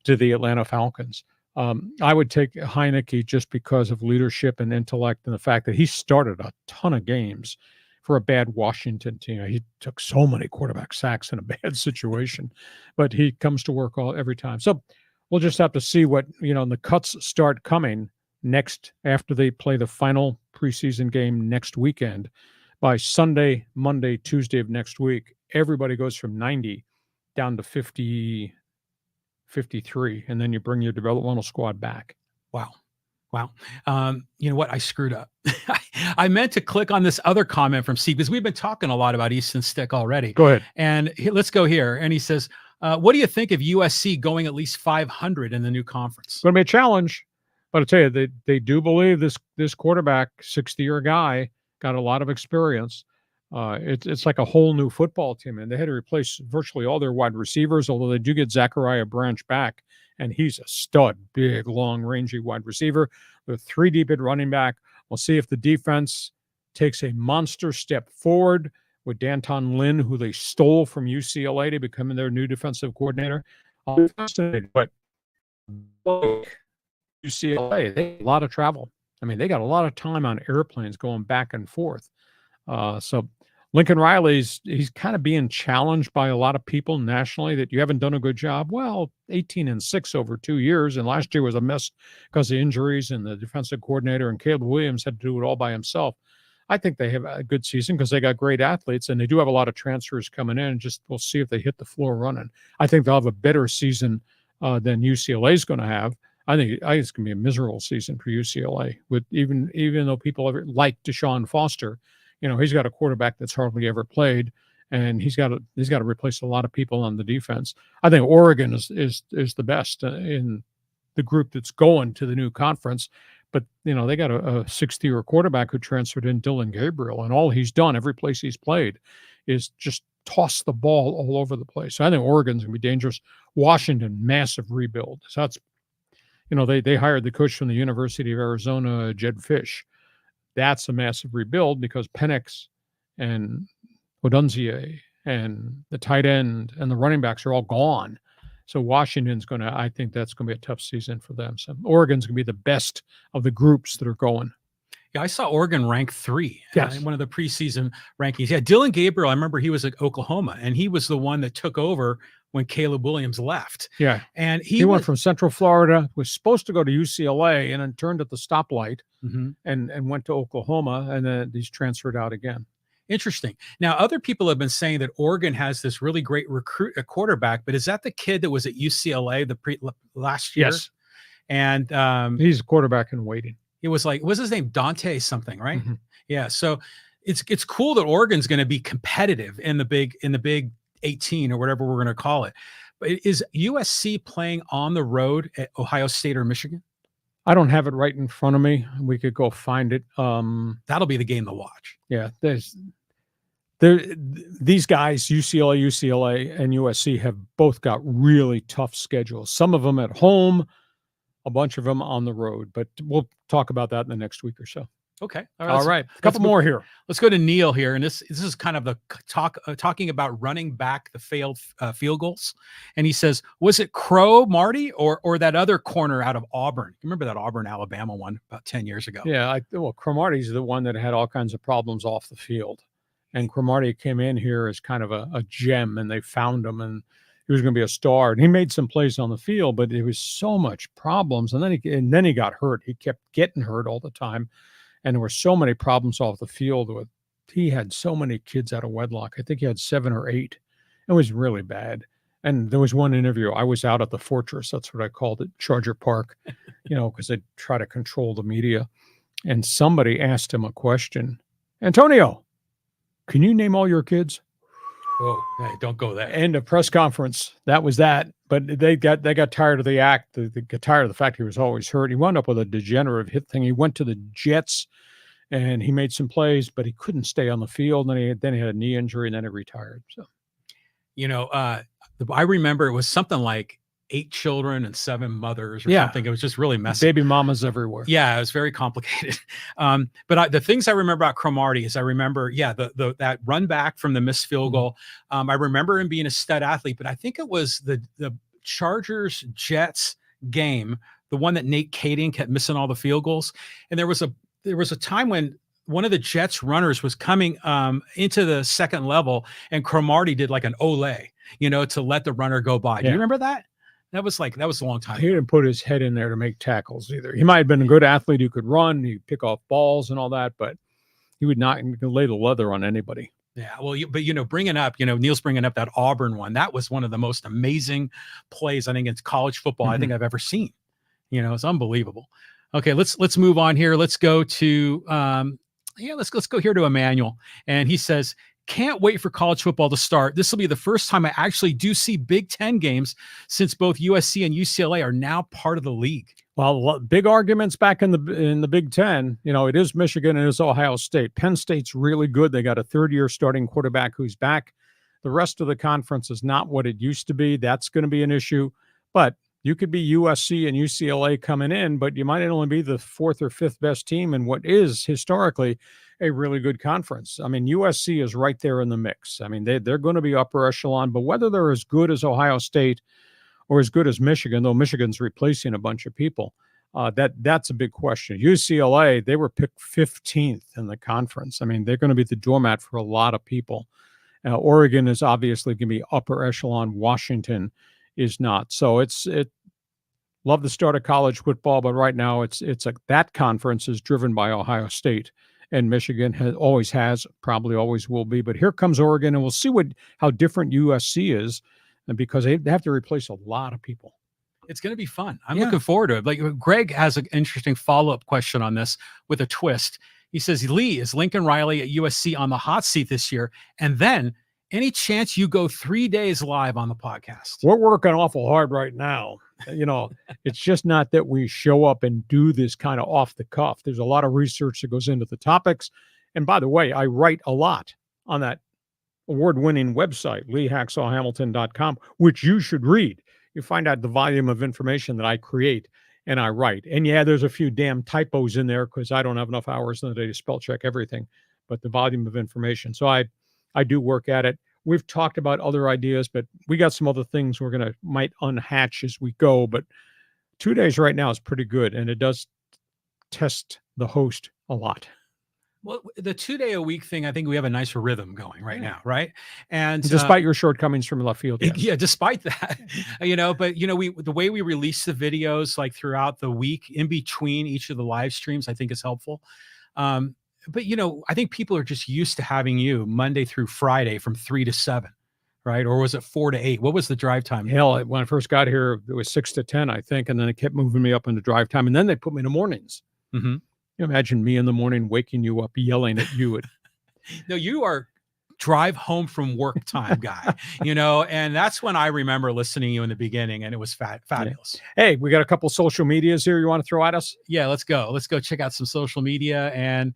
to the Atlanta Falcons. I would take Heineke just because of leadership and intellect and the fact that he started a ton of games for a bad Washington team. He took so many quarterback sacks in a bad situation, but he comes to work every time. So we'll just have to see what, the cuts start coming next after they play the final preseason game next weekend. By Sunday, Monday, Tuesday of next week, everybody goes from 90 down to 50, 53, and then you bring your developmental squad back. Wow. You know what? I screwed up. I meant to click on this other comment from Steve because we've been talking a lot about Easton Stick already. Go ahead. And let's go here. And he says, what do you think of USC going at least 500 in the new conference? It's going to be a challenge, but I tell you, they do believe this quarterback, 60-year guy, got a lot of experience. It's like a whole new football team, and they had to replace virtually all their wide receivers, although they do get Zachariah Branch back, and he's a stud, big, long, rangy wide receiver. They're 3 deep at running back. We'll see if the defense takes a monster step forward with Danton Lynn, who they stole from UCLA to become their new defensive coordinator. I'll be fascinated, but UCLA, they have a lot of travel. I mean, they got a lot of time on airplanes going back and forth. So Lincoln Riley's, he's kind of being challenged by a lot of people nationally that you haven't done a good job. Well, 18-6 over 2 years, and last year was a mess because of injuries, and the defensive coordinator and Caleb Williams had to do it all by himself. I think they have a good season because they got great athletes, and they do have a lot of transfers coming in. Just we'll see if they hit the floor running. I think they'll have a better season than UCLA is going to have. I think it's going to be a miserable season for UCLA. With even though people like Deshaun Foster, he's got a quarterback that's hardly ever played, and he's got to replace a lot of people on the defense. I think Oregon is the best in the group that's going to the new conference. But, they got a 60-year quarterback who transferred in, Dylan Gabriel, and all he's done, every place he's played, is just toss the ball all over the place. So I think Oregon's going to be dangerous. Washington, massive rebuild. So that's, they hired the coach from the University of Arizona, Jed Fish. That's a massive rebuild because Penix and Odunzie and the tight end and the running backs are all gone. So Washington's I think that's going to be a tough season for them. So Oregon's going to be the best of the groups that are going. Yeah, I saw Oregon rank 3 in one of the preseason rankings. Yeah, Dylan Gabriel, I remember he was at Oklahoma, and he was the one that took over when Caleb Williams left. Yeah. And he went from Central Florida, was supposed to go to UCLA, and then turned at the stoplight and went to Oklahoma, and then he's transferred out again. Interesting. Now, other people have been saying that Oregon has this really great recruit, a quarterback, but is that the kid that was at UCLA last year? Yes. And he's a quarterback in waiting. It was what's his name? Dante something, right? Mm-hmm. Yeah. So it's cool that Oregon's going to be competitive in the big 18 or whatever we're going to call it. But is USC playing on the road at Ohio State or Michigan? I don't have it right in front of me. We could go find it. That'll be the game to watch. Yeah. These guys, UCLA, and USC have both got really tough schedules. Some of them at home, a bunch of them on the road. But we'll talk about that in the next week or so. Okay. All right. A couple more here. Let's go to Neil here. And this is kind of the talking about running back the failed field goals. And he says, was it Crow, Marty, or that other corner out of Auburn? You remember that Auburn, Alabama one about 10 years ago? Yeah. Cromartie's the one that had all kinds of problems off the field. And Cromartie came in here as kind of a gem, and they found him, and he was going to be a star. And he made some plays on the field, but it was so much problems. And then he got hurt. He kept getting hurt all the time. And there were so many problems off the field. He had so many kids out of wedlock. I think he had 7 or 8. It was really bad. And there was one interview. I was out at the Fortress. That's what I called it, Charger Park, because they try to control the media. And somebody asked him a question. Antonio, can you name all your kids? Oh, hey, don't go there. End of press conference. That was that. But they got tired of the act. They got tired of the fact he was always hurt. He wound up with a degenerative hip thing. He went to the Jets, and he made some plays, but he couldn't stay on the field. And then he had a knee injury, and then he retired. So, I remember it was something like 8 children and 7 mothers or something. It was just really messy. Baby mamas everywhere. Yeah, it was very complicated. But the things I remember about Cromartie is I remember, that run back from the missed field goal. I remember him being a stud athlete, but I think it was the Chargers Jets game, the one that Nate Kading kept missing all the field goals. And there was a time when one of the Jets runners was coming into the second level, and Cromartie did like an ole, to let the runner go by. Do you remember that? That was a long time ago. He didn't put his head in there to make tackles either. He might have been a good athlete who could run, he'd pick off balls and all that, but he would not lay the leather on anybody. Yeah, well, bringing up, Neil's bringing up that Auburn one. That was one of the most amazing plays, I think, in college football I think I've ever seen. It's unbelievable. Okay, let's move on here. Let's go to let's go here to Emmanuel, and he says, can't wait for college football to start. This will be the first time I actually do see Big Ten games since both USC and UCLA are now part of the league. Well, big arguments back in the Big Ten. It is Michigan and it is Ohio State. Penn State's really good. They got a third-year starting quarterback who's back. The rest of the conference is not what it used to be. That's going to be an issue. But you could be USC and UCLA coming in, but you might only be the fourth or fifth best team in what is historically a really good conference. I mean, USC is right there in the mix. I mean, they're going to be upper echelon, but whether they're as good as Ohio State or as good as Michigan, though Michigan's replacing a bunch of people, that's a big question. UCLA, they were picked 15th in the conference. I mean, they're going to be the doormat for a lot of people. Oregon is obviously going to be upper echelon. Washington is not. So love the start of college football, but right now that conference is driven by Ohio State, and Michigan always has, probably always will be. But here comes Oregon, and we'll see how different USC is, and because they have to replace a lot of people. It's going to be fun. I'm looking forward to it. Like, Greg has an interesting follow-up question on this with a twist. He says, Lee, is Lincoln Riley at USC on the hot seat this year? And then, any chance you go 3 days live on the podcast? We're working awful hard right now. It's just not that we show up and do this kind of off the cuff. There's a lot of research that goes into the topics. And by the way, I write a lot on that award-winning website, leehacksawhamilton.com, which you should read. You find out the volume of information that I create and I write. And yeah, there's a few damn typos in there because I don't have enough hours in the day to spell check everything, but the volume of information. So I do work at it. We've talked about other ideas, but we got some other things might unhatch as we go. But 2 days right now is pretty good, and it does test the host a lot. Well, the 2 day a week thing, I think we have a nice rhythm going right now, right? And despite your shortcomings from left field, yes. Yeah, despite that, but the way we release the videos like throughout the week in between each of the live streams, I think is helpful. But, I think people are just used to having you Monday through Friday from 3 to 7, right? Or was it 4 to 8? What was the drive time? Hell, when I first got here, it was 6 to 10, I think. And then they kept moving me up into drive time. And then they put me in the mornings. Mm-hmm. You imagine me in the morning waking you up, yelling at you. No, you are drive home from work time guy, and that's when I remember listening to you in the beginning, and it was fabulous. Hey, we got a couple social medias here you want to throw at us? Yeah, let's go check out some social media. And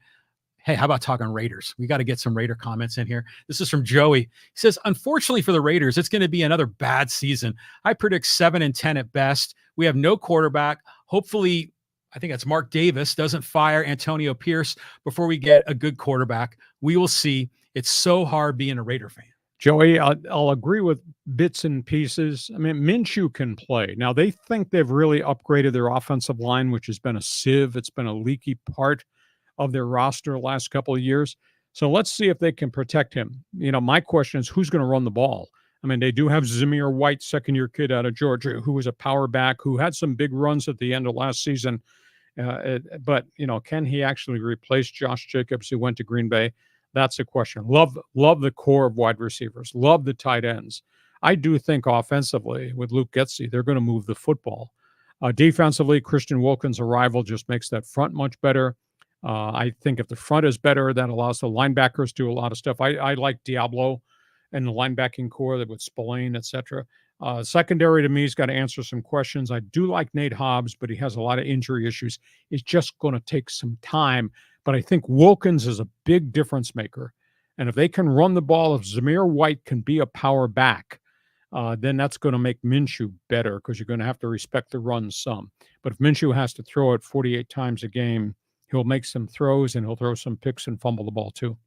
hey, how about talking Raiders? We got to get some Raider comments in here. This is from Joey. He says, unfortunately for the Raiders, it's going to be another bad season. I predict 7-10 at best. We have no quarterback. Hopefully, I think that's Mark Davis, doesn't fire Antonio Pierce before we get a good quarterback. We will see. It's so hard being a Raider fan. Joey, I'll agree with bits and pieces. I mean, Minshew can play. Now, they think they've really upgraded their offensive line, which has been a sieve. It's been a leaky part of their roster the last couple of years. So let's see if they can protect him. My question is, who's going to run the ball? I mean, they do have Zamir White, second-year kid out of Georgia, who was a power back, who had some big runs at the end of last season. But can he actually replace Josh Jacobs, who went to Green Bay? That's a question. Love the core of wide receivers. Love the tight ends. I do think offensively with Luke Getsy, they're going to move the football. Defensively, Christian Wilkins' arrival just makes that front much better. I think if the front is better, that allows the linebackers to do a lot of stuff. I like Diablo and the linebacking core with Spillane, etc. Secondary to me has got to answer some questions. I do like Nate Hobbs, but he has a lot of injury issues. It's just going to take some time. But I think Wilkins is a big difference maker. And if they can run the ball, if Zamir White can be a power back, then that's going to make Minshew better because you're going to have to respect the run some. But if Minshew has to throw it 48 times a game, he'll make some throws and he'll throw some picks and fumble the ball too.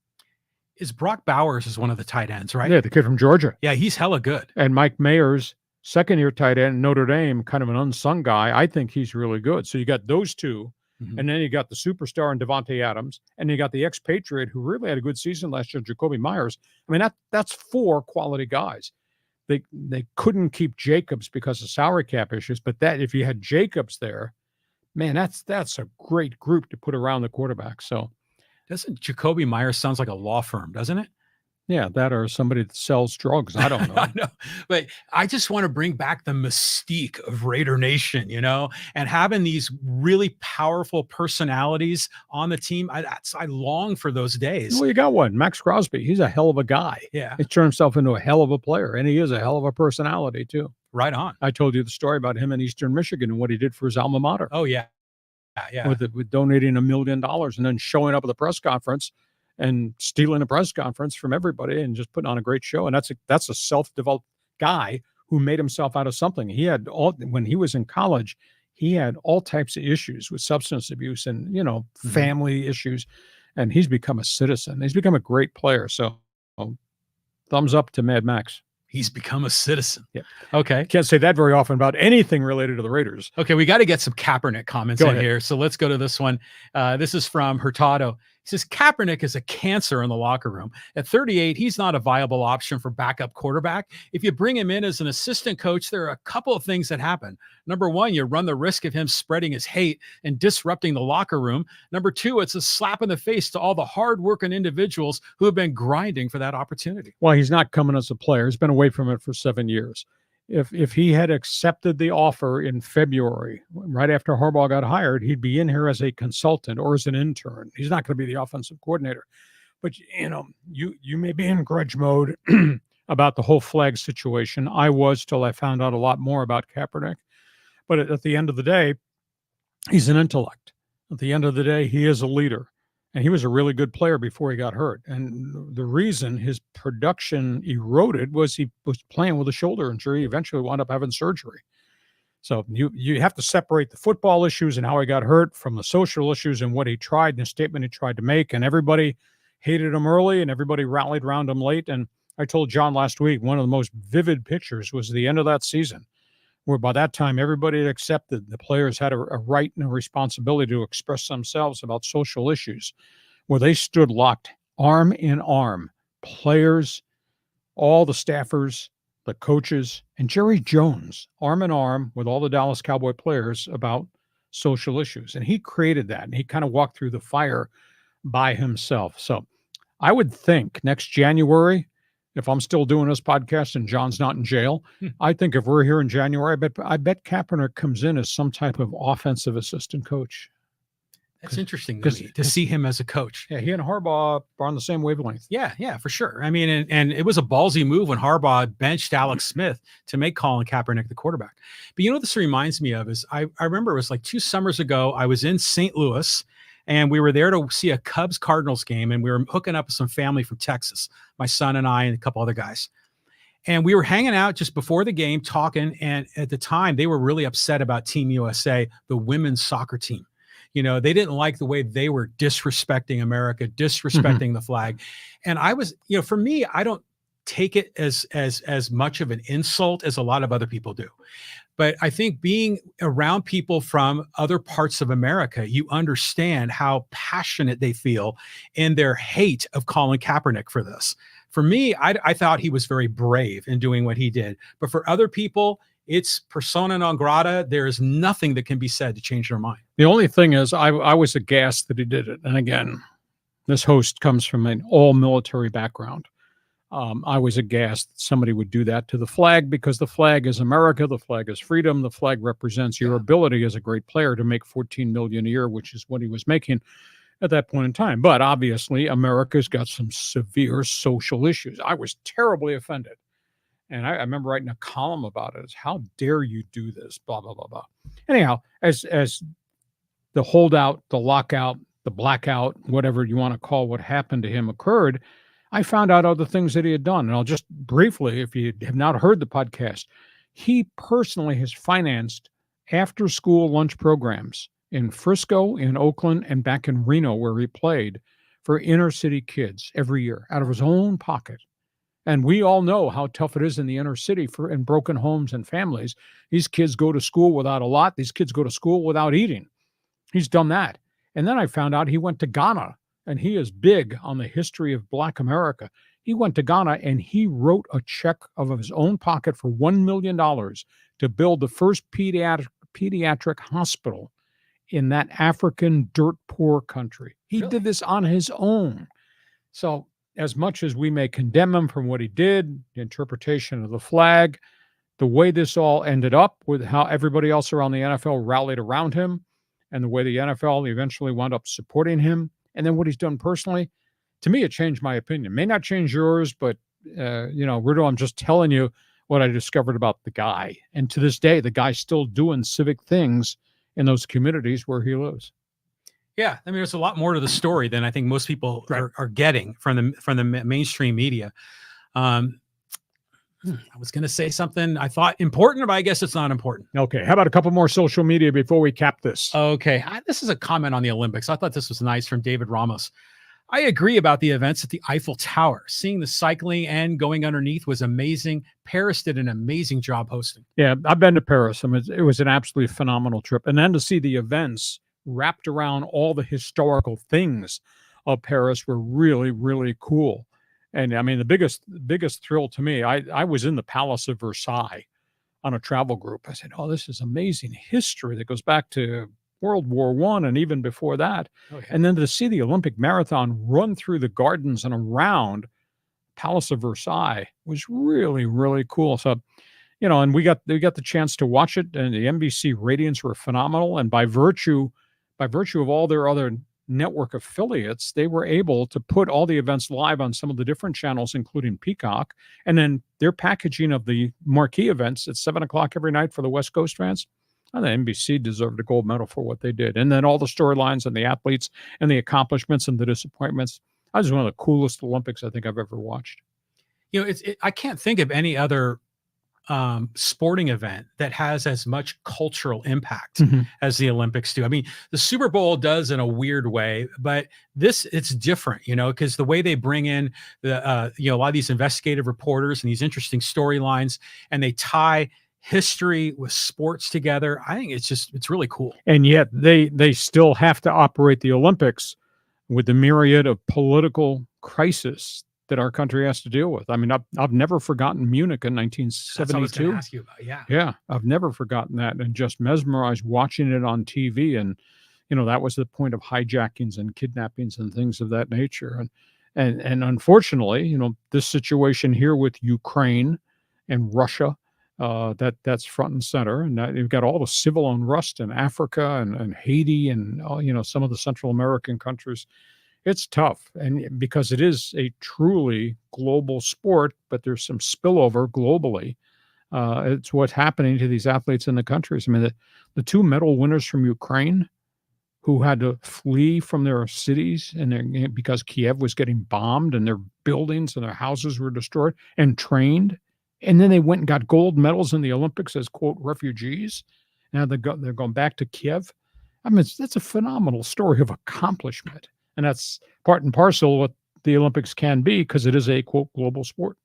Brock Bowers is one of the tight ends, right? Yeah, the kid from Georgia. Yeah, he's hella good. And Mike Mayers second-year tight end, Notre Dame, kind of an unsung guy. I think he's really good. So you got those two, and then you got the superstar in Devontae Adams, and you got the expatriate who really had a good season last year, Jacoby Myers. I mean, that's 4 quality guys. They couldn't keep Jacobs because of salary cap issues, but that if you had Jacobs there, man, that's a great group to put around the quarterback. So Doesn't Jacoby Myers sounds like a law firm, doesn't it? yeah, that or somebody that sells drugs. I don't know. I know, but I just want to bring back the mystique of Raider Nation, and having these really powerful personalities on the team. I long for those days. Well, you got one, Max Crosby. He's a hell of a guy. Yeah, he turned himself into a hell of a player, and he is a hell of a personality too. Right on. I told you the story about him in Eastern Michigan and what he did for his alma mater. Oh yeah, yeah. With donating $1 million and then showing up at the press conference and stealing a press conference from everybody and just putting on a great show. And that's a self-developed guy who made himself out of something. When he was in college, he had all types of issues with substance abuse and, family issues. And he's become a citizen. He's become a great player. So thumbs up to Mad Max. He's become a citizen. Yeah. Okay. Can't say that very often about anything related to the Raiders. Okay. We got to get some Kaepernick comments in here. So let's go to this one. This is from Hurtado. He says, Kaepernick is a cancer in the locker room. At 38, he's not a viable option for backup quarterback. If you bring him in as an assistant coach, there are a couple of things that happen. Number one, you run the risk of him spreading his hate and disrupting the locker room. Number two, it's a slap in the face to all the hardworking individuals who have been grinding for that opportunity. Well, he's not coming as a player. He's been away from it for 7 years. If he had accepted the offer in February, right after Harbaugh got hired, he'd be in here as a consultant or as an intern. He's not going to be the offensive coordinator. But, you may be in grudge mode about the whole flag situation. I was till I found out a lot more about Kaepernick. But at the end of the day, he's an intellect. At the end of the day, he is a leader. And he was a really good player before he got hurt. And the reason his production eroded was he was playing with a shoulder injury. He eventually wound up having surgery. So you have to separate the football issues and how he got hurt from the social issues and what he tried and the statement he tried to make. And everybody hated him early and everybody rallied around him late. And I told John last week, one of the most vivid pictures was the end of that season, where by that time everybody had accepted the players had a right and a responsibility to express themselves about social issues, where they stood locked arm in arm, players, all the staffers, the coaches, and Jerry Jones, arm in arm with all the Dallas Cowboy players about social issues. And he created that, and he kind of walked through the fire by himself. So I would think next January, if I'm still doing this podcast and John's not in jail, I think if we're here in January, I bet Kaepernick comes in as some type of offensive assistant coach. That's interesting to see him as a coach. Yeah, he and Harbaugh are on the same wavelength. Yeah, for sure. I mean, and it was a ballsy move when Harbaugh benched Alex Smith to make Colin Kaepernick the quarterback. But this reminds me of is I remember it was like 2 summers ago. I was in St. Louis. And we were there to see a Cubs-Cardinals game, and we were hooking up with some family from Texas, my son and I and a couple other guys. And we were hanging out just before the game talking, and at the time, they were really upset about Team USA, the women's soccer team. They didn't like the way they were disrespecting America, disrespecting the flag. And I was, for me, I don't take it as much of an insult as a lot of other people do. But I think being around people from other parts of America, you understand how passionate they feel in their hate of Colin Kaepernick for this. For me, I thought he was very brave in doing what he did. But for other people, it's persona non grata. There is nothing that can be said to change their mind. The only thing is I was aghast that he did it. And again, this host comes from an all-military background. I was aghast that somebody would do that to the flag, because the flag is America, the flag is freedom, the flag represents your ability as a great player to make $14 million a year, which is what he was making at that point in time. But obviously, America's got some severe social issues. I was terribly offended. And I remember writing a column about it. How dare you do this? Blah, blah, blah, blah. Anyhow, as the holdout, the lockout, the blackout, whatever you want to call what happened to him occurred, I found out other things that he had done. And I'll just briefly, if you have not heard the podcast, he personally has financed after-school lunch programs in Frisco, in Oakland, and back in Reno, where he played, for inner-city kids every year out of his own pocket. And we all know how tough it is in the inner city in broken homes and families. These kids go to school without a lot. These kids go to school without eating. He's done that. And then I found out he went to Ghana, and he is big on the history of Black America. He went to Ghana and he wrote a check of his own pocket for $1 million to build the first pediatric hospital in that African dirt poor country. He Really? did this on his own. So as much as we may condemn him from what he did, the interpretation of the flag, the way this all ended up with how everybody else around the NFL rallied around him, and the way the NFL eventually wound up supporting him, and then what he's done personally, to me, it changed my opinion. May not change yours, but, Rudo, I'm just telling you what I discovered about the guy. And to this day, the guy's still doing civic things in those communities where he lives. Yeah, I mean, there's a lot more to the story than I think most people are getting from the mainstream media. I was going to say something I thought important, but I guess it's not important. Okay, how about a couple more social media before we cap this? Okay, this is a comment on the Olympics. I thought this was nice from David Ramos. I agree about the events at the Eiffel Tower. Seeing the cycling and going underneath was amazing. Paris did an amazing job hosting. Yeah, I've been to Paris. I mean, it was an absolutely phenomenal trip. And then to see the events wrapped around all the historical things of Paris were really, really cool. And I mean, the biggest thrill to me, I was in the Palace of Versailles on a travel group. I said, oh, this is amazing history that goes back to World War I and even before that. Oh, yeah. And then to see the Olympic marathon run through the gardens and around Palace of Versailles was really, really cool. So, and we got the chance to watch it, and the NBC ratings were phenomenal. And by virtue of all their other network affiliates, they were able to put all the events live on some of the different channels, including Peacock. And then their packaging of the marquee events at 7:00 every night for the West Coast fans. And the NBC deserved a gold medal for what they did. And then all the storylines and the athletes and the accomplishments and the disappointments. That was one of the coolest Olympics I think I've ever watched. I can't think of any other sporting event that has as much cultural impact as the Olympics do. I mean, the Super Bowl does in a weird way, but it's different, because the way they bring in a lot of these investigative reporters and these interesting storylines, and they tie history with sports together. I think it's really cool. And yet they still have to operate the Olympics with the myriad of political crisis that our country has to deal with. I mean, I've never forgotten Munich in 1972. That's what I was going to ask you about. Yeah. Yeah. I've never forgotten that, and just mesmerized watching it on TV. And, that was the point of hijackings and kidnappings and things of that nature. And unfortunately, this situation here with Ukraine and Russia, that's front and center. And you've got all the civil unrest in Africa and Haiti and, some of the Central American countries. It's tough, and because it is a truly global sport, but there's some spillover globally. It's what's happening to these athletes in the countries. I mean, the two medal winners from Ukraine who had to flee from their cities because Kiev was getting bombed and their buildings and their houses were destroyed, and trained. And then they went and got gold medals in the Olympics as, quote, refugees. Now they're going back to Kiev. I mean, that's a phenomenal story of accomplishment. And that's part and parcel what the Olympics can be, because it is a, quote, global sport.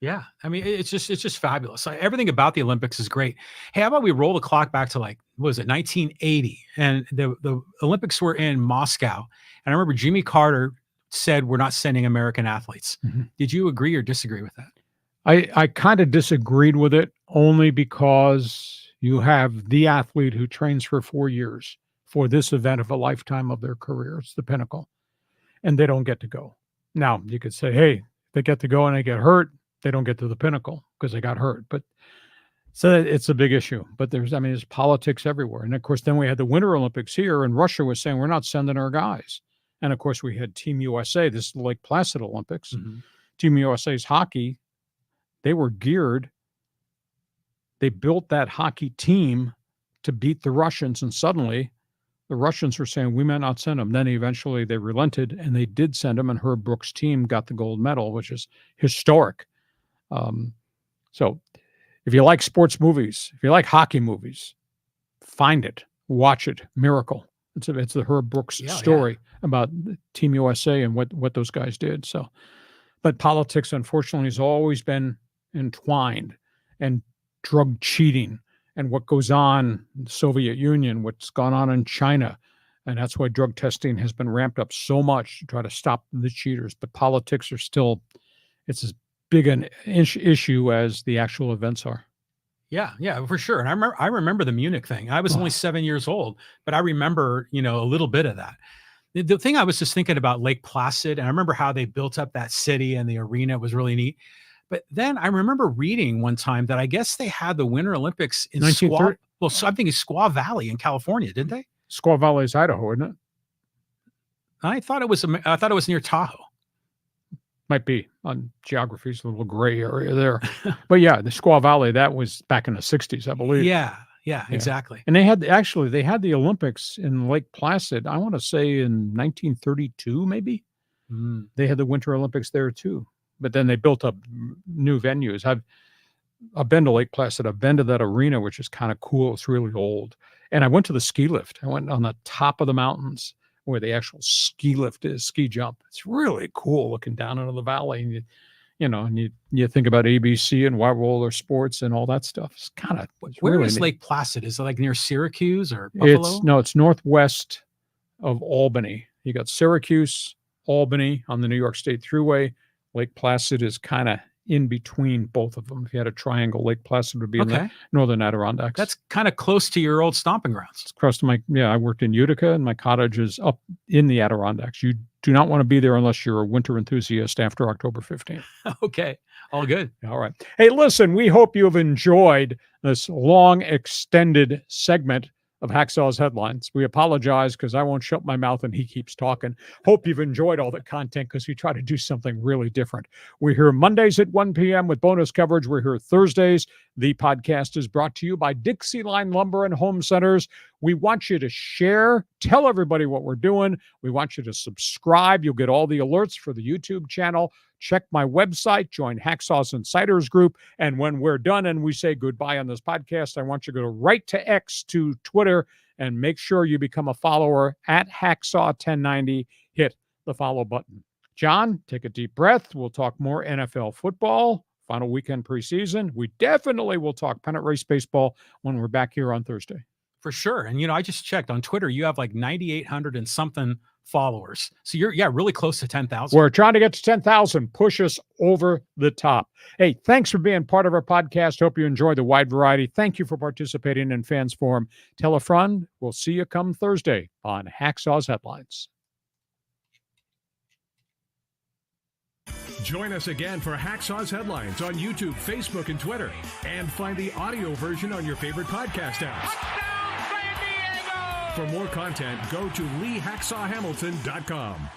Yeah. I mean, it's just fabulous. Everything about the Olympics is great. Hey, how about we roll the clock back to 1980? And the Olympics were in Moscow. And I remember Jimmy Carter said, we're not sending American athletes. Mm-hmm. Did you agree or disagree with that? I kind of disagreed with it, only because you have the athlete who trains for 4 years for this event of a lifetime of their career. It's the pinnacle. And they don't get to go. Now, you could say, hey, they get to go and they get hurt, they don't get to the pinnacle because they got hurt. But so it's a big issue. But there's politics everywhere. And of course, then we had the Winter Olympics here, and Russia was saying, we're not sending our guys. And of course, we had Team USA, this is Lake Placid Olympics. Mm-hmm. Team USA's hockey, they were geared. They built that hockey team to beat the Russians, and suddenly the Russians were saying, we might not send them. Then eventually they relented, and they did send them, and Herb Brooks' team got the gold medal, which is historic. So if you like sports movies, if you like hockey movies, find it, watch it. Miracle. It's the Herb Brooks story about Team USA and what those guys did. So But politics, unfortunately, has always been entwined, and drug cheating and what goes on in the Soviet Union, what's gone on in China. And that's why drug testing has been ramped up so much to try to stop the cheaters. But politics are still, it's as big an issue as the actual events are. Yeah, for sure. And I remember the Munich thing. I was only 7 years old, but I remember, a little bit of that. The thing I was just thinking about Lake Placid, and I remember how they built up that city and the arena was really neat. But then I remember reading one time that I guess they had the Winter Olympics in Squaw. Well, so I'm thinking Squaw Valley in California, didn't they? Squaw Valley is Idaho, isn't it? I thought it was near Tahoe. Might be. On geography, it's a little gray area there. But yeah, the Squaw Valley, that was back in the 60s, I believe. Yeah, exactly. And they had the Olympics in Lake Placid, I want to say in 1932, maybe. They had the Winter Olympics there too. But then they built up new venues. I've been to Lake Placid. I've been to that arena, which is kind of cool. It's really old. And I went to the ski lift. I went on the top of the mountains where the actual ski lift is, ski jump. It's really cool looking down into the valley. And you think about ABC and White Roller Sports and all that stuff. It's kind of where really is neat. Lake Placid? Is it like near Syracuse or Buffalo? It's northwest of Albany. You got Syracuse, Albany on the New York State Thruway. Lake Placid is kind of in between both of them. If you had a triangle, Lake Placid would be in the northern Adirondacks. That's kind of close to your old stomping grounds. It's close to I worked in Utica, and my cottage is up in the Adirondacks. You do not want to be there unless you're a winter enthusiast after October 15th. Okay. All good. All right. Hey, listen, we hope you've enjoyed this long, extended segment of Hacksaw's Headlines. We apologize because I won't shut my mouth and he keeps talking. Hope you've enjoyed all the content because we try to do something really different. We're here Mondays at 1 p.m. with bonus coverage. We're here Thursdays. The podcast is brought to you by DIXIELINE Lumber and Home Centers. We want you to share, tell everybody what we're doing. We want you to subscribe. You'll get all the alerts for the YouTube channel. Check my website, join Hacksaw's Insiders Group. And when we're done and we say goodbye on this podcast, I want you to go right to X, to Twitter, and make sure you become a follower at Hacksaw1090. Hit the follow button. John, take a deep breath. We'll talk more NFL football, final weekend preseason. We definitely will talk pennant race baseball when we're back here on Thursday. For sure. And, I just checked on Twitter. You have like 9,800 and something followers. So you're really close to 10,000. We're trying to get to 10,000. Push us over the top. Hey, thanks for being part of our podcast. Hope you enjoy the wide variety. Thank you for participating in Fans Forum. Tell a friend. We'll see you come Thursday on Hacksaw's Headlines. Join us again for Hacksaw's Headlines on YouTube, Facebook, and Twitter. And find the audio version on your favorite podcast apps. For more content, go to LeeHacksawHamilton.com.